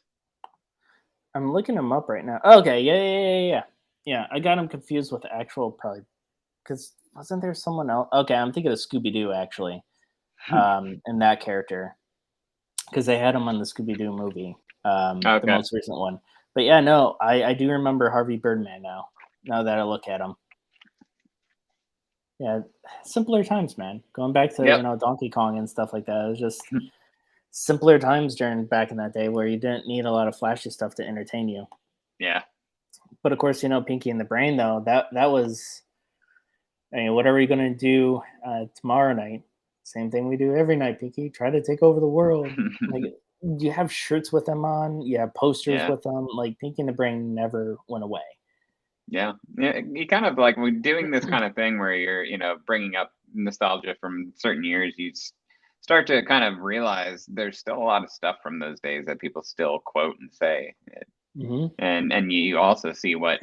I'm looking him up right now. Okay, yeah. Yeah, I got him confused with the actual probably because wasn't there someone else? Okay, I'm thinking of Scooby Doo actually, in that character because they had him on the Scooby Doo movie, the Okay. most recent one. But yeah, no, I do remember Harvey Birdman now. Now that I look at him, yeah, simpler times, man. Going back to Yep. Donkey Kong and stuff like that. It was just simpler times during back in that day where you didn't need a lot of flashy stuff to entertain you. Yeah. But of course, Pinky and the Brain though that was. I mean, what are we gonna do tomorrow night? Same thing we do every night, Pinky. Try to take over the world. Like you have shirts with them on, you have posters Yeah. with them. Like Pinky and the Brain never went away. Yeah. You kind of like when doing this kind of thing where you're, bringing up nostalgia from certain years, you start to kind of realize there's still a lot of stuff from those days that people still quote and say. And you also see what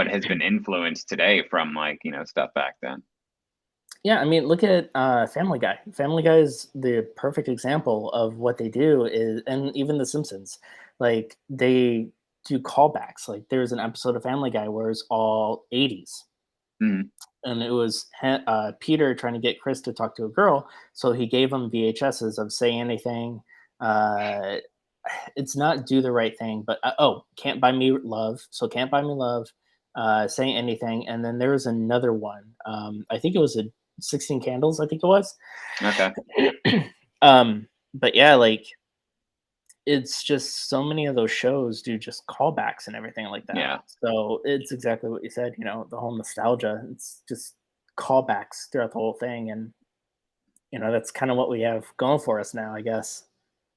has been influenced today from like, stuff back then. Yeah, I mean, look at Family Guy. Family Guy is the perfect example of what they do and even The Simpsons, like they do callbacks. Like there's an episode of Family Guy where it's all 80s. Mhm. And it was Peter trying to get Chris to talk to a girl, so he gave him VHSs of Say Anything. It's not Do the Right Thing, but Can't Buy Me Love. So Can't Buy Me Love, Say Anything, and then there was another one. I think it was a 16 Candles. I think it was. Okay. But yeah, like it's just so many of those shows do just callbacks and everything like that. Yeah. So it's exactly what you said. The whole nostalgia. It's just callbacks throughout the whole thing, and that's kind of what we have going for us now, I guess.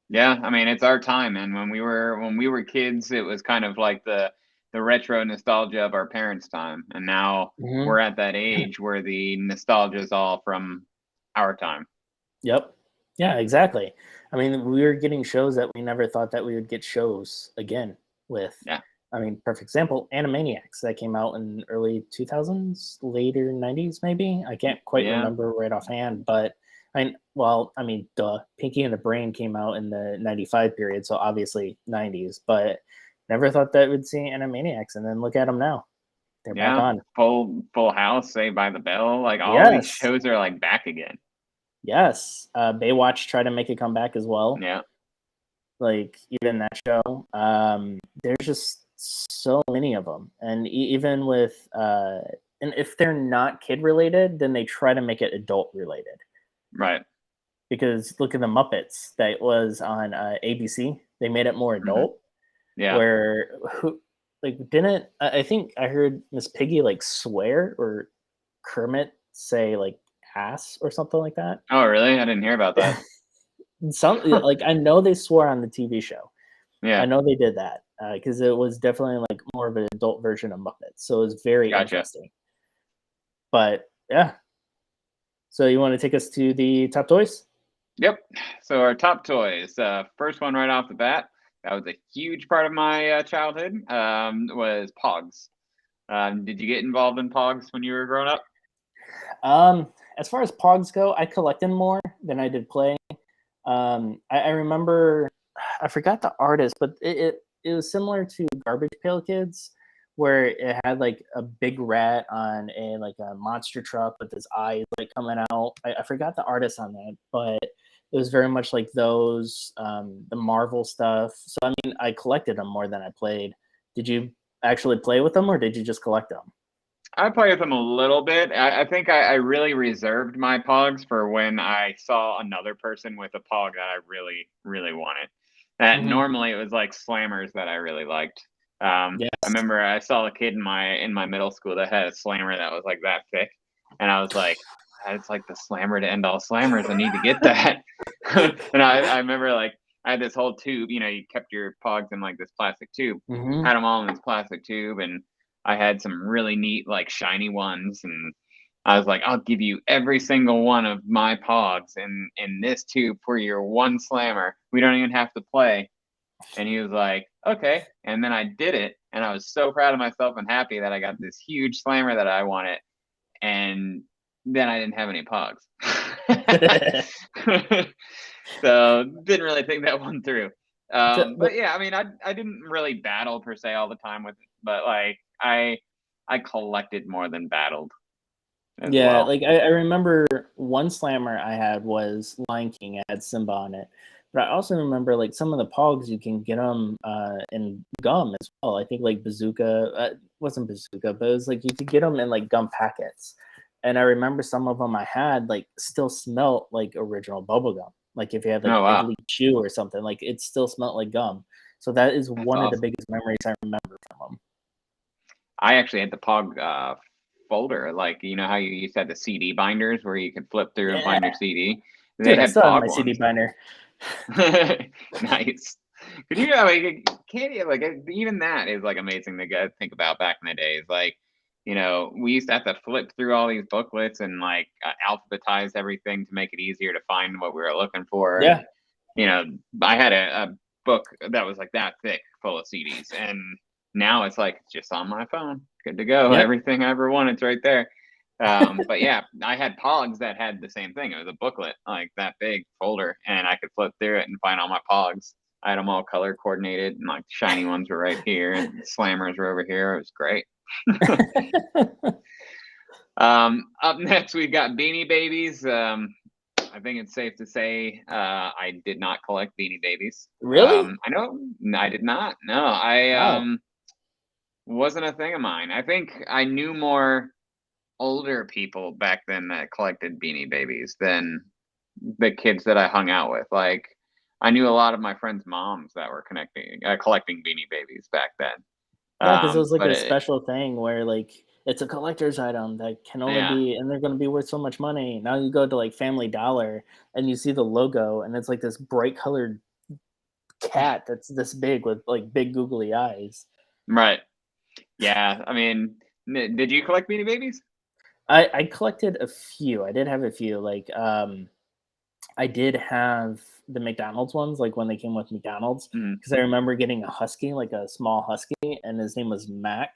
Yeah, I mean, it's our time, and when we were kids, it was kind of like the retro nostalgia of our parents' time, and now we're at that age where the nostalgia is all from our time. Yep. Yeah, exactly. I mean, we were getting shows that we never thought that we would get shows again with. Yeah. I mean, perfect example, Animaniacs that came out in early 2000s, later 90s maybe. I can't quite remember right offhand, but duh. Pinky and the Brain came out in the 95 period, so obviously 90s, but never thought that we'd see Animaniacs, and then look at them now. They're back on. Full House, Saved by the Bell, like all these shows are like back again. Yes. Baywatch tried to make a comeback as well. Yeah. Like even that show. There's just so many of them, and even with and if they're not kid related, then they try to make it adult related. Right. Because look at the Muppets that was on ABC. They made it more adult. Yeah. Where I think I heard Miss Piggy like swear or Kermit say like ass or something like that. Oh, really? I didn't hear about that. Like I know they swore on the TV show. Yeah. I know they did that because it was definitely like more of an adult version of Muppets. So it was very interesting. But yeah. So you want to take us to the top toys? Yep. So our top toys. First one right off the bat, that was a huge part of my childhood, was Pogs. Did you get involved in Pogs when you were growing up? As far as Pogs go, I collected more than I did play. I remember, I forgot the artist, but it was similar to Garbage Pail Kids, where it had like a big rat on a monster truck with his eyes like coming out. I forgot the artist on that, but it was very much like those, the Marvel stuff. So I mean, I collected them more than I played. Did you actually play with them, or did you just collect them? I play with them a little bit. I think I really reserved my Pogs for when I saw another person with a Pog that I really, really wanted. That normally it was like Slammers that I really liked. Yes. I remember I saw a kid in my middle school that had a Slammer that was like that thick, and I was like, it's like the Slammer to end all Slammers. I need to get that. And I remember like I had this whole tube. You know, you kept your Pogs in like this plastic tube. Mm-hmm. Had them all in this plastic tube, and I had some really neat like shiny ones, and I was like, I'll give you every single one of my Pogs in this tube for your one slammer. We don't even have to play. And he was like, okay. And then I did it, and I was so proud of myself and happy that I got this huge slammer that I wanted. And then I didn't have any Pogs. So didn't really think that one through. But yeah, I mean, I didn't really battle per se all the time with it, but like I collected more than battled. Yeah, Well. like I remember one slammer I had was Lion King. I had Simba on it. But I also remember like some of the Pogs you can get them in gum as well. I think like Bazooka wasn't Bazooka, but it was like you could get them in like gum packets. And I remember some of them I had like still smelled like original bubble gum. Like if you had like Big League Chew or something, like it still smelled like gum. So that is one of the biggest memories I remember from them. I actually had the Pog folder, like you know how you used to have the CD binders where you could flip through and find your CD. They Dude, I had still have Pog my CD ones. binder. Nice. Could you like candy like even that is like amazing to think about back in the days. Like, you know, we used to have to flip through all these booklets and like alphabetize everything to make it easier to find what we were looking for. Yeah. And, you know, I had a book that was like that thick full of CDs, and now it's like just on my phone, good to go. Yep. Everything I ever wanted's right there. But yeah, I had Pogs that had the same thing. It was a booklet, like that big folder, and I could flip through it and find all my Pogs. I had them all color coordinated, and like shiny ones were right here, and slammers were over here. It was great. Up next, we've got Beanie Babies. I think it's safe to say I did not collect Beanie Babies. Really? I know I did not. No, I wasn't a thing of mine. I think I knew more older people back then that collected Beanie Babies than the kids that I hung out with. Like I knew a lot of my friends' moms that were collecting Beanie Babies back then. Yeah, because it was like But a special thing where like it's a collector's item that can only be, and they're going to be worth so much money. Now you go to like Family Dollar and you see the logo, and it's like this bright colored cat that's this big with like big googly eyes. Right. Yeah. I mean, did you collect Beanie Babies? I collected a few. I did have a few. Like I did have the McDonald's ones, like when they came with McDonald's, because I remember getting a husky, like a small husky, and his name was Mac.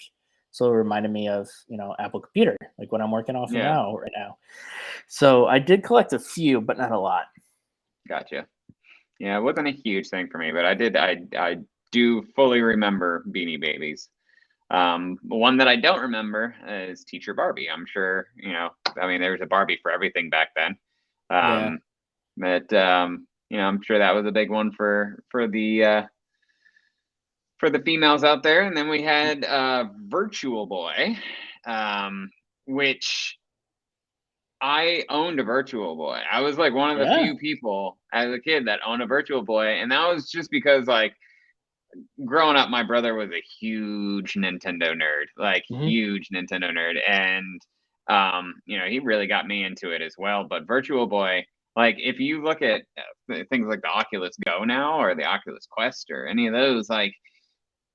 So it reminded me of, you know, Apple Computer, like what I'm working off of right now. So I did collect a few, but not a lot. Gotcha. Yeah, it wasn't a huge thing for me, but I do fully remember Beanie Babies. One that I don't remember is Teacher Barbie. I'm sure, you know, I mean, there was a Barbie for everything back then. But you know, I'm sure that was a big one for the females out there. And then we had Virtual Boy, which I owned a Virtual Boy. I was like one of the few people as a kid that owned a Virtual Boy, and that was just because like growing up, my brother was a huge Nintendo nerd, like huge Nintendo nerd, and you know, he really got me into it as well. But Virtual Boy, like if you look at things like the Oculus Go now or the Oculus Quest or any of those, like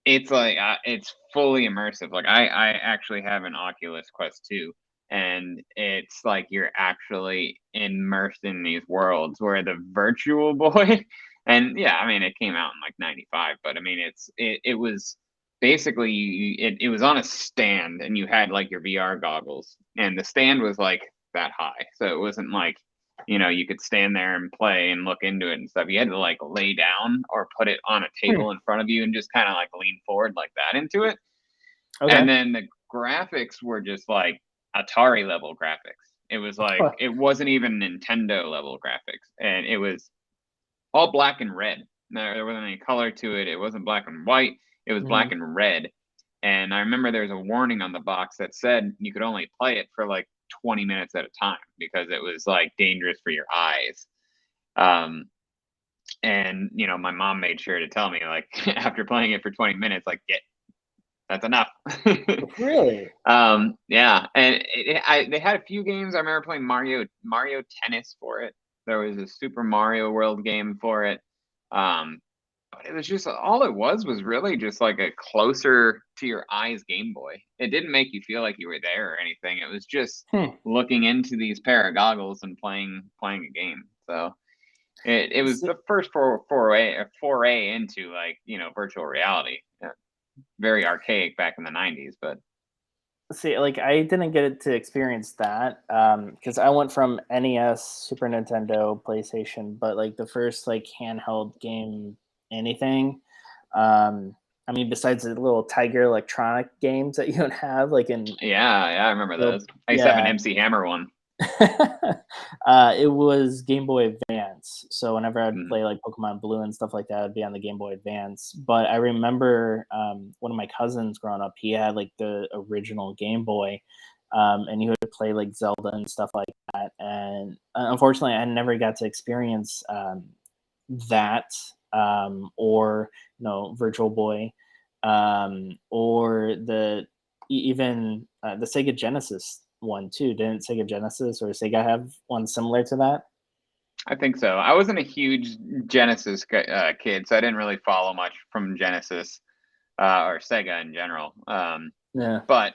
it's like it's fully immersive. Like I actually have an Oculus Quest 2, and it's like you're actually immersed in these worlds, where the Virtual Boy, and yeah, I mean it came out in like 95, but I mean it was basically it was on a stand, and you had like your VR goggles, and the stand was like that high, so it wasn't like, you know, you could stand there and play and look into it and stuff. You had to like lay down or put it on a table in front of you and just kind of like lean forward like that into it. And then the graphics were just like Atari level graphics. It was like, it wasn't even Nintendo level graphics, and it was all black and red. There wasn't any color to it. It wasn't black and white. It was black and red. And I remember there was a warning on the box that said you could only play it for like 20 minutes at a time because it was like dangerous for your eyes. And you know, my mom made sure to tell me, like, after playing it for 20 minutes, like, that's enough. Really? Yeah. And they had a few games. I remember playing Mario Tennis for it. There was a Super Mario World game for it. But it was just all it was really just like a closer to your eyes Game Boy. It didn't make you feel like you were there or anything. It was just looking into these pair of goggles and playing a game. So it was the first foray into like, you know, virtual reality. Very archaic back in the 90s, but see, like I didn't get to experience that because I went from NES, Super Nintendo, PlayStation, but like the first like handheld game, anything. I mean, besides the little Tiger Electronic games that you would have, like in yeah, I remember those. I used to have an MC Hammer one. It was Game Boy Advance. So whenever I'd play like Pokemon Blue and stuff like that, I'd be on the Game Boy Advance. But I remember one of my cousins growing up, he had like the original Game Boy, and he would play like Zelda and stuff like that. And unfortunately, I never got to experience that or Virtual Boy or even the Sega Genesis one too. Didn't Sega Genesis or Sega have one similar to that? I think so. I wasn't a huge Genesis kid, so I didn't really follow much from Genesis or Sega in general. Yeah. But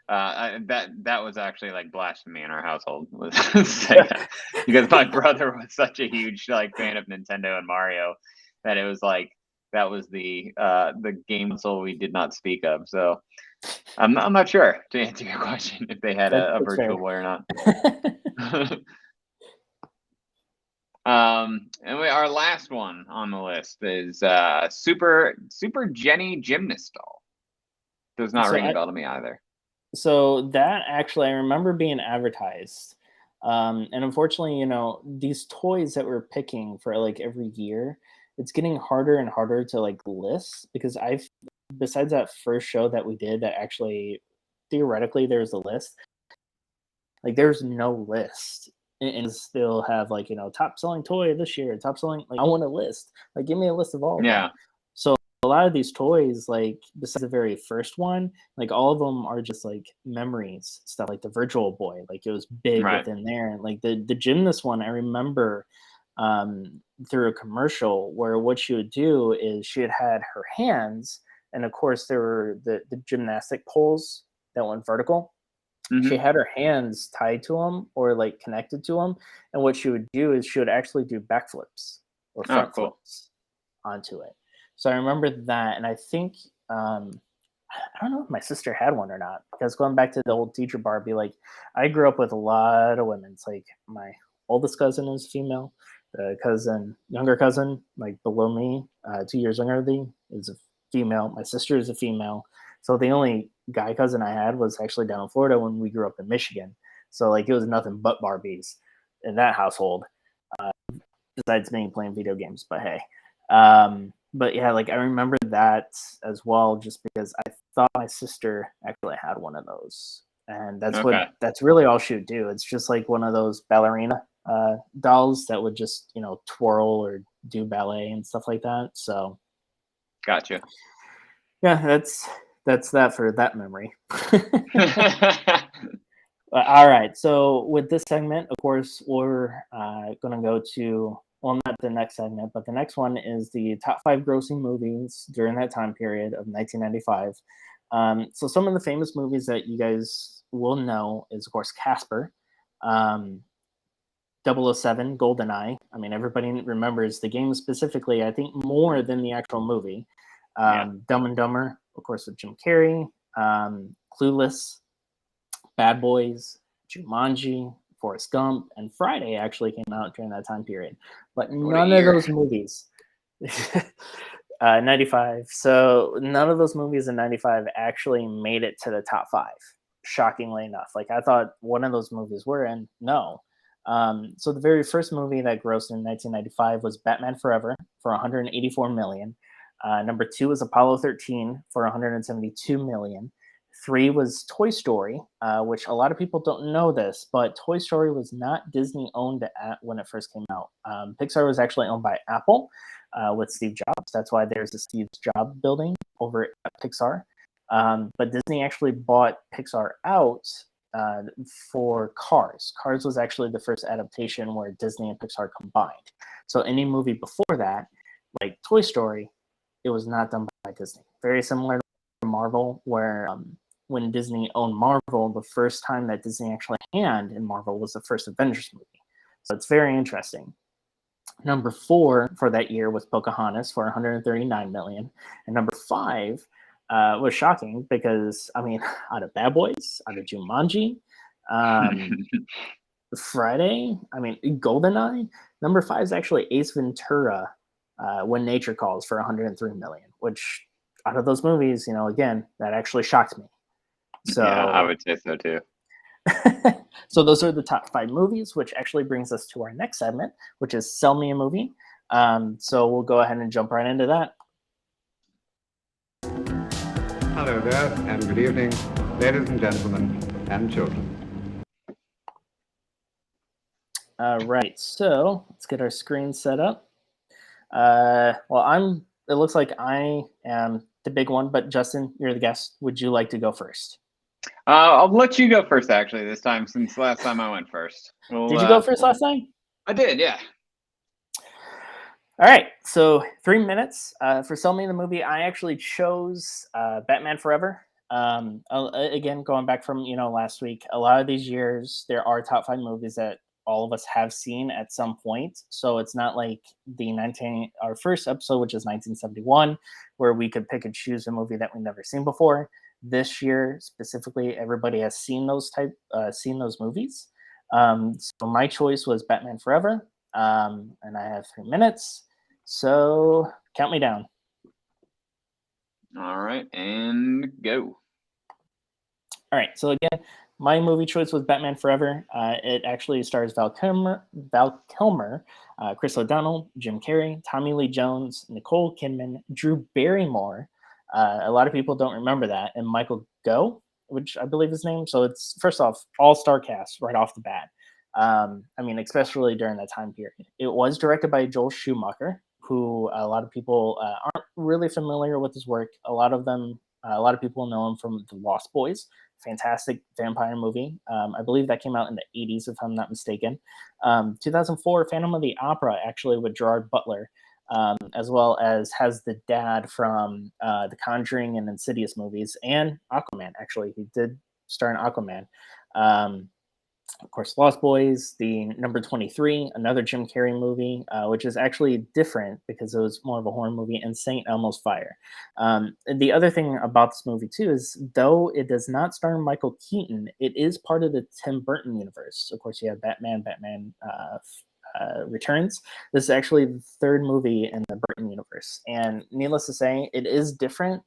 that was actually like blasphemy in our household was Sega, because my brother was such a huge like fan of Nintendo and Mario that it was like that was the game console we did not speak of. So I'm not sure, to answer your question, if they had a Virtual Boy or not. And our last one on the list is Super Jennie Gymnast doll. Does not ring a bell to me either. So that actually, I remember being advertised. And unfortunately, these toys that we're picking for like every year, it's getting harder and harder to like list, because besides that first show that we did that actually theoretically there's a list, like there's no list, and still have like top selling toy this year, top selling, like I want a list, like give me a list of all of them. So a lot of these toys, like besides the very first one, like all of them are just like memories stuff, like the Virtual Boy, like it was big within there. And like the Gymnast one, I remember through a commercial where what she would do is she had her hands, and of course there were the gymnastic poles that went vertical. She had her hands tied to them or like connected to them, and what she would do is she would actually do backflips or front flips onto it. So I remember that, and I think I don't know if my sister had one or not, because going back to the old teacher Barbie, like I grew up with a lot of women. It's like my oldest cousin is female, the younger cousin, like below me, 2 years younger than me, is a female. My sister is a female. So the only guy cousin I had was actually down in Florida when we grew up in Michigan. So like it was nothing but Barbies in that household, besides me playing video games. But hey, but yeah, like I remember that as well, just because I thought my sister actually had one of those, and that's really all she would do. It's just like one of those ballerina dolls that would just twirl or do ballet and stuff like that. So gotcha. Yeah, that's that for that memory. All right, so with this segment, of course, we're going to go to, well, not the next segment, but the next one is the top 5 grossing movies during that time period of 1995. So some of the famous movies that you guys will know is, of course, Casper, 007, GoldenEye. I mean, everybody remembers the game specifically, I think, more than the actual movie. Dumb and Dumber, of course, with Jim Carrey, Clueless, Bad Boys, Jumanji, Forrest Gump, and Friday actually came out during that time period. But none of those movies, 95. So none of those movies in 95 actually made it to the top 5, shockingly enough. Like I thought one of those movies were, and no. So the very first movie that grossed in 1995 was Batman Forever for $184 million. Number 2 was Apollo 13 for $172 million. 3 was Toy Story, which a lot of people don't know this, but Toy Story was not Disney owned when it first came out. Pixar was actually owned by Apple with Steve Jobs. That's why there's the Steve Jobs building over at Pixar. But Disney actually bought Pixar out for Cars. Cars was actually the first adaptation where Disney and Pixar combined. So any movie before that, like Toy Story, it was not done by Disney. Very similar to Marvel, where when Disney owned Marvel, the first time that Disney actually had a hand in Marvel was the first Avengers movie. So it's very interesting. Number 4 for that year was Pocahontas for $139 million. And number 5 was shocking because, I mean, out of Bad Boys, out of Jumanji, Friday, I mean, GoldenEye. Number 5 is actually Ace Ventura, When Nature Calls for $103 million, which out of those movies, you know, again, that actually shocked me. So yeah, I would say so too. So those are the top 5 movies, which actually brings us to our next segment, which is Sell Me a Movie. So we'll go ahead and jump right into that. Hello there, and good evening, ladies and gentlemen, and children. All right, so let's get our screen set up. Well, it looks like I am the big one, but Justin, you're the guest. Would you like to go first? I'll let you go first, actually, this time, since last time I went first. Did you go first last time? I did, yeah. All right, so 3 minutes for Sell Me the Movie. I actually chose Batman Forever. Again, going back from last week, a lot of these years there are top 5 movies that all of us have seen at some point. So it's not like our first episode, which is 1971, where we could pick and choose a movie that we've never seen before. This year specifically, everybody has seen those movies. So my choice was Batman Forever, and I have 3 minutes. So count me down. All right, and go. All right. So again, my movie choice was Batman Forever. It actually stars Val Kilmer, Chris O'Donnell, Jim Carrey, Tommy Lee Jones, Nicole Kidman, Drew Barrymore. A lot of people don't remember that, and Michael Gough, which I believe is his name. So it's, first off, all-star cast right off the bat. I mean, especially during that time period. It was directed by Joel Schumacher, who a lot of people aren't really familiar with his work. A lot of people know him from The Lost Boys, fantastic vampire movie. I believe that came out in the 80s, if I'm not mistaken. 2004, Phantom of the Opera, actually, with Gerard Butler, as well as has the dad from the Conjuring and Insidious movies, and Aquaman, actually. He did star in Aquaman. Of course, Lost Boys, the number 23, another Jim Carrey movie, which is actually different because it was more of a horror movie, and St. Elmo's Fire. The other thing about this movie, too, is though it does not star Michael Keaton, it is part of the Tim Burton universe. Of course, you have Batman Returns. This is actually the 3rd movie in the Burton universe. And needless to say, it is different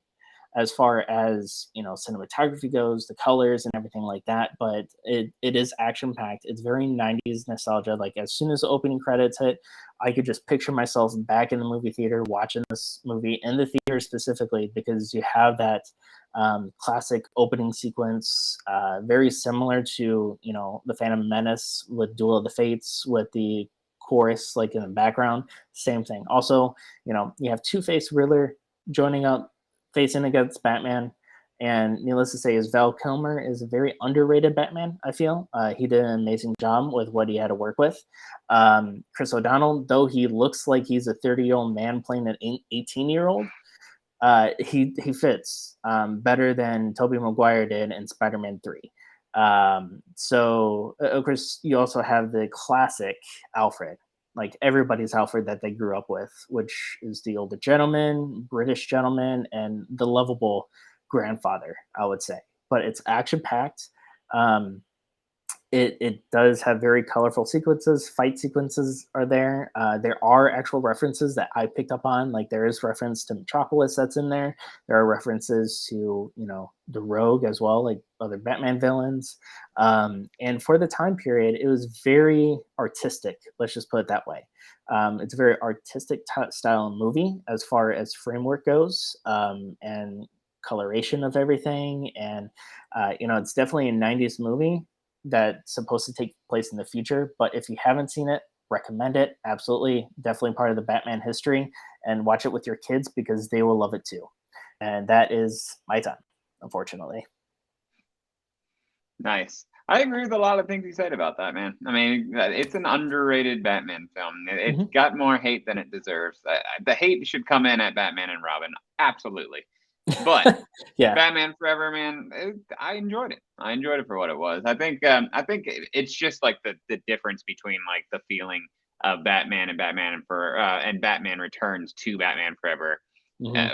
as far as cinematography goes, the colors and everything like that, but it is action packed. It's very 90s nostalgia. Like, as soon as the opening credits hit, I could just picture myself back in the movie theater watching this movie in the theater specifically, because you have that classic opening sequence, very similar to the Phantom Menace with Duel of the Fates, with the chorus like in the background. Same thing. Also, you have Two-Face, Riddler joining up, facing against Batman, and needless to say, Val Kilmer is a very underrated Batman, I feel. He did an amazing job with what he had to work with. Chris O'Donnell, though he looks like he's a 30-year-old man playing an 18-year-old, he fits better than Tobey Maguire did in Spider-Man 3. So, of course, you also have the classic Alfred, like everybody's Alfred that they grew up with, which is the older gentleman, British gentleman, and the lovable grandfather, I would say. But it's action-packed. It does have very colorful sequences. Fight sequences are there. There are actual references that I picked up on. Like, there is reference to Metropolis that's in there. There are references to, the Rogue as well, like other Batman villains. And for the time period, it was very artistic. Let's just put it that way. It's a very artistic style movie as far as framework goes, and coloration of everything. And, it's definitely a 90s movie that's supposed to take place in the future. But if you haven't seen it, recommend it. Absolutely. Definitely part of the Batman history, and watch it with your kids because they will love it too. And that is my time, unfortunately. Nice. I agree with a lot of things you said about that, man. I mean, it's an underrated Batman film. It got more hate than it deserves. The hate should come in at Batman and Robin, absolutely. But yeah, Batman Forever, man, I enjoyed it. I enjoyed it for what it was. I think it's just like the difference between like the feeling of Batman and Batman Returns to Batman Forever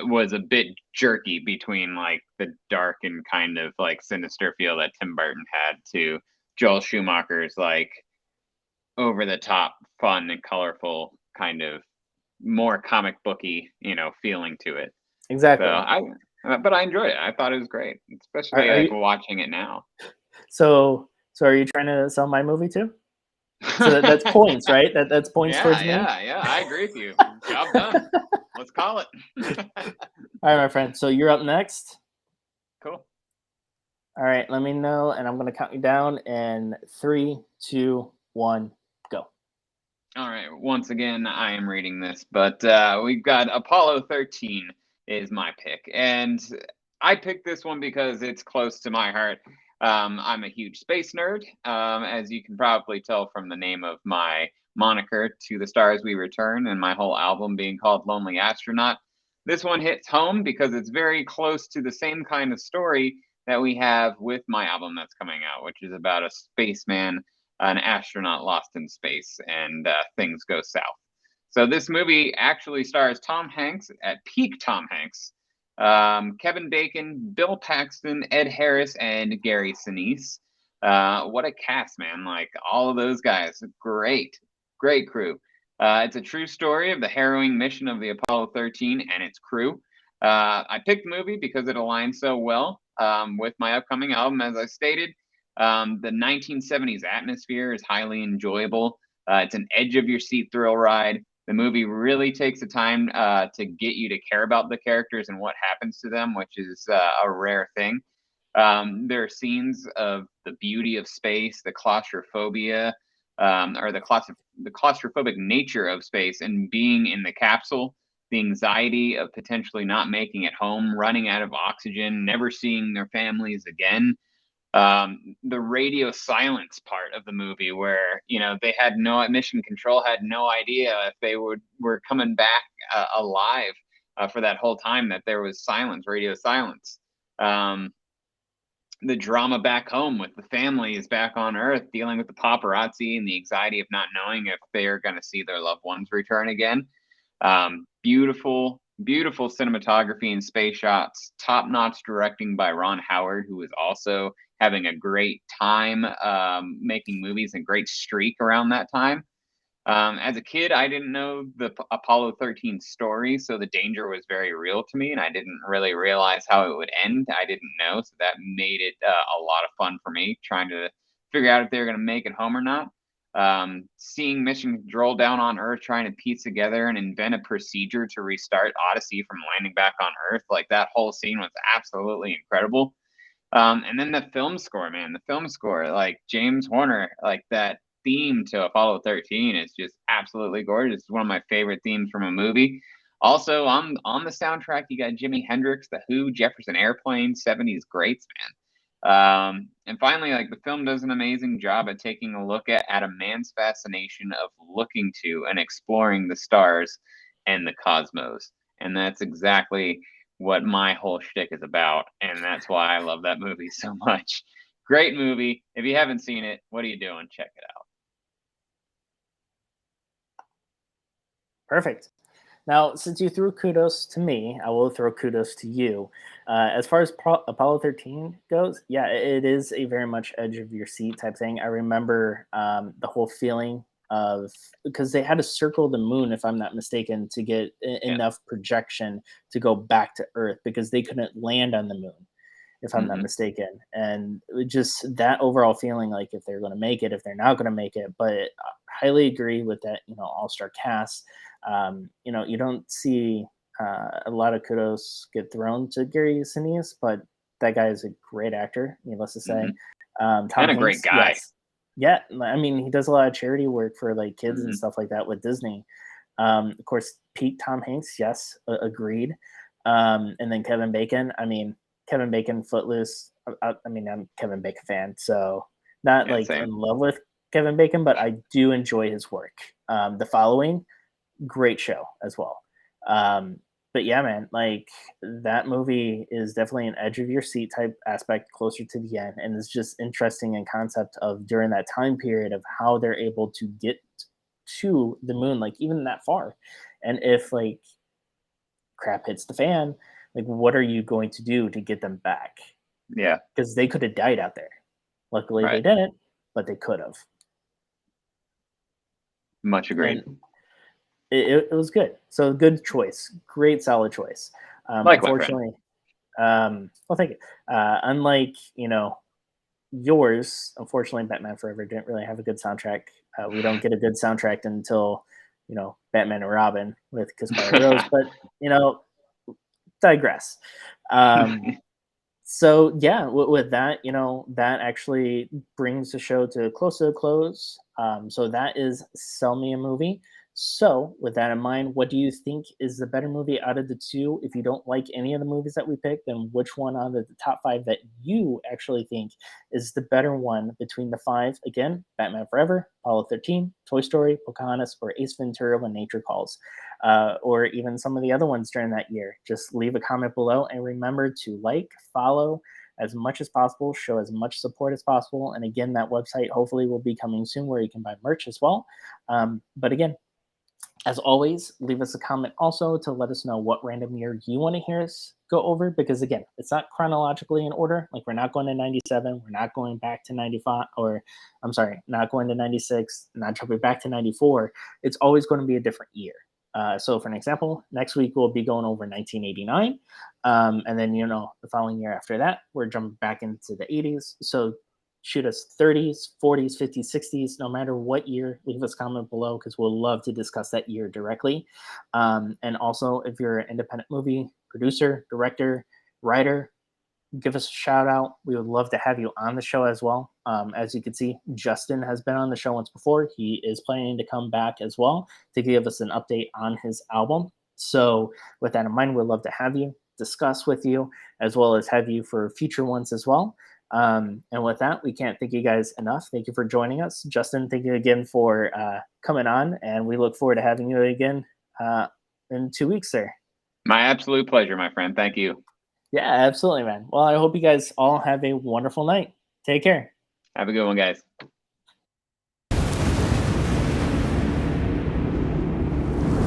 was a bit jerky between like the dark and kind of like sinister feel that Tim Burton had to Joel Schumacher's like over the top, fun and colorful kind of more comic booky, feeling to it. exactly. But I enjoyed it. I thought it was great, especially like watching it now. So are you trying to sell my movie too? So that's points, right? That's points towards me. Yeah. I agree with you. Job done. Let's call it. All right, my friend. So you're up next. Cool. All right, let me know, and I'm going to count you down in 3, 2, 1, go. All right. Once again, I am reading this, but we've got Apollo 13 is my pick, and I picked this one because it's close to my heart. I'm a huge space nerd, as you can probably tell from the name of my moniker, To the Stars We Return, and my whole album being called Lonely Astronaut. This one hits home because it's very close to the same kind of story that we have with my album that's coming out, which is about a spaceman, an astronaut lost in space, and things go south. So this movie actually stars Tom Hanks at peak Tom Hanks, Kevin Bacon, Bill Paxton, Ed Harris, and Gary Sinise. What a cast, man. Like all of those guys, great crew. It's a true story of the harrowing mission of the Apollo 13 and its crew. I picked the movie because it aligns so well with my upcoming album. As I stated, the 1970s atmosphere is highly enjoyable. It's an edge of your seat thrill ride. The movie really takes the time to get you to care about the characters and what happens to them, which is a rare thing. There are scenes of the beauty of space, the claustrophobia, or the claustrophobic nature of space, and being in the capsule, the anxiety of potentially not making it home, running out of oxygen, never seeing their families again. The radio silence part of the movie where, they had mission control had no idea if they were coming back alive for that whole time, that there was radio silence. The drama back home with the families back on Earth dealing with the paparazzi and the anxiety of not knowing if they're going to see their loved ones return again. Beautiful cinematography and space shots, top-notch directing by Ron Howard, who was also having a great time making movies and great streak around that time. As a kid, I didn't know the Apollo 13 story, so the danger was very real to me, and I didn't really realize how it would end. I didn't know, so that made it a lot of fun for me, trying to figure out if they were going to make it home or not. Seeing mission control down on Earth, trying to piece together and invent a procedure to restart Odyssey from landing back on Earth, like that whole scene was absolutely incredible. And then the film score, man, like James Horner, like that theme to Apollo 13 is just absolutely gorgeous. It's one of my favorite themes from a movie. Also on the soundtrack, you got Jimi Hendrix, The Who, Jefferson Airplane, 70s greats, man. And finally, like the film does an amazing job at taking a look at a man's fascination of looking to and exploring the stars and the cosmos. And that's exactly what my whole shtick is about. And that's why I love that movie so much. Great movie. If you haven't seen it, what are you doing? Check it out. Perfect. Now, since you threw kudos to me, I will throw kudos to you. As far as Apollo 13 goes, yeah, it is a very much edge of your seat type thing. I remember the whole feeling of, because they had to circle the moon, if I'm not mistaken, to get enough projection to go back to Earth, because they couldn't land on the moon, if I'm not mistaken. And just that overall feeling, like if they're going to make it, if they're not going to make it. But I highly agree with that, all-star cast. You don't see a lot of kudos get thrown to Gary Sinise, but that guy is a great actor, needless to say. Tom and a Hanks, great guy. Yes. Yeah, I mean, he does a lot of charity work for like kids and stuff like that with Disney. Of course, Pete Tom Hanks, yes, agreed. And then Kevin Bacon. I mean, Kevin Bacon, Footloose. I mean, I'm a Kevin Bacon fan, so Not Yeah, like same. in love with Kevin Bacon, but I do enjoy his work. The Following, great show as well. But yeah, man, like that movie is definitely an edge of your seat type aspect closer to the end. And it's just interesting in concept of during that time period of how they're able to get to the moon, like even that far. And if like crap hits the fan, like what are you going to do to get them back? Yeah. Because they could have died out there. Luckily they Right. didn't, but they could have. Much agreed. And it was good. So good choice. Great, solid choice. Like my friend. Unfortunately, well, thank you. Unlike, yours, unfortunately, Batman Forever didn't really have a good soundtrack. We don't get a good soundtrack until, Batman and Robin with Kiss by a Rose, but, digress. So yeah, with that, that actually brings the show to close to a close. So that is Sell Me a Movie. So with that in mind, what do you think is the better movie out of the two? If you don't like any of the movies that we picked, then which one out of the top 5 that you actually think is the better one between the 5? Again, Batman Forever, Apollo 13, Toy Story, Pocahontas, or Ace Ventura: When Nature Calls, or even some of the other ones during that year. Just leave a comment below and remember to like, follow as much as possible, show as much support as possible. And again, that website hopefully will be coming soon where you can buy merch as well. But again, as always, leave us a comment also to let us know what random year you want to hear us go over, because again, it's not chronologically in order. Like we're not going to 97, we're not going back to 95, or I'm sorry, not going to 96, not jumping back to 94. It's always going to be a different year. So for an example, next week we'll be going over 1989. And then, the following year after that, we're jumping back into the 80s. So shoot us 30s, 40s, 50s, 60s, no matter what year, leave us a comment below because we'll love to discuss that year directly. And also, if you're an independent movie producer, director, writer, give us a shout out. We would love to have you on the show as well. As you can see, Justin has been on the show once before. He is planning to come back as well to give us an update on his album. So with that in mind, we'd love to have you, discuss with you, as well as have you for future ones as well. And with that, we can't thank you guys enough. Thank you for joining us. Justin, thank you again for coming on, and we look forward to having you again in 2 weeks, sir. My absolute pleasure, my friend. Thank you. Yeah, absolutely, man. Well, I hope you guys all have a wonderful night. Take care. Have a good one, guys.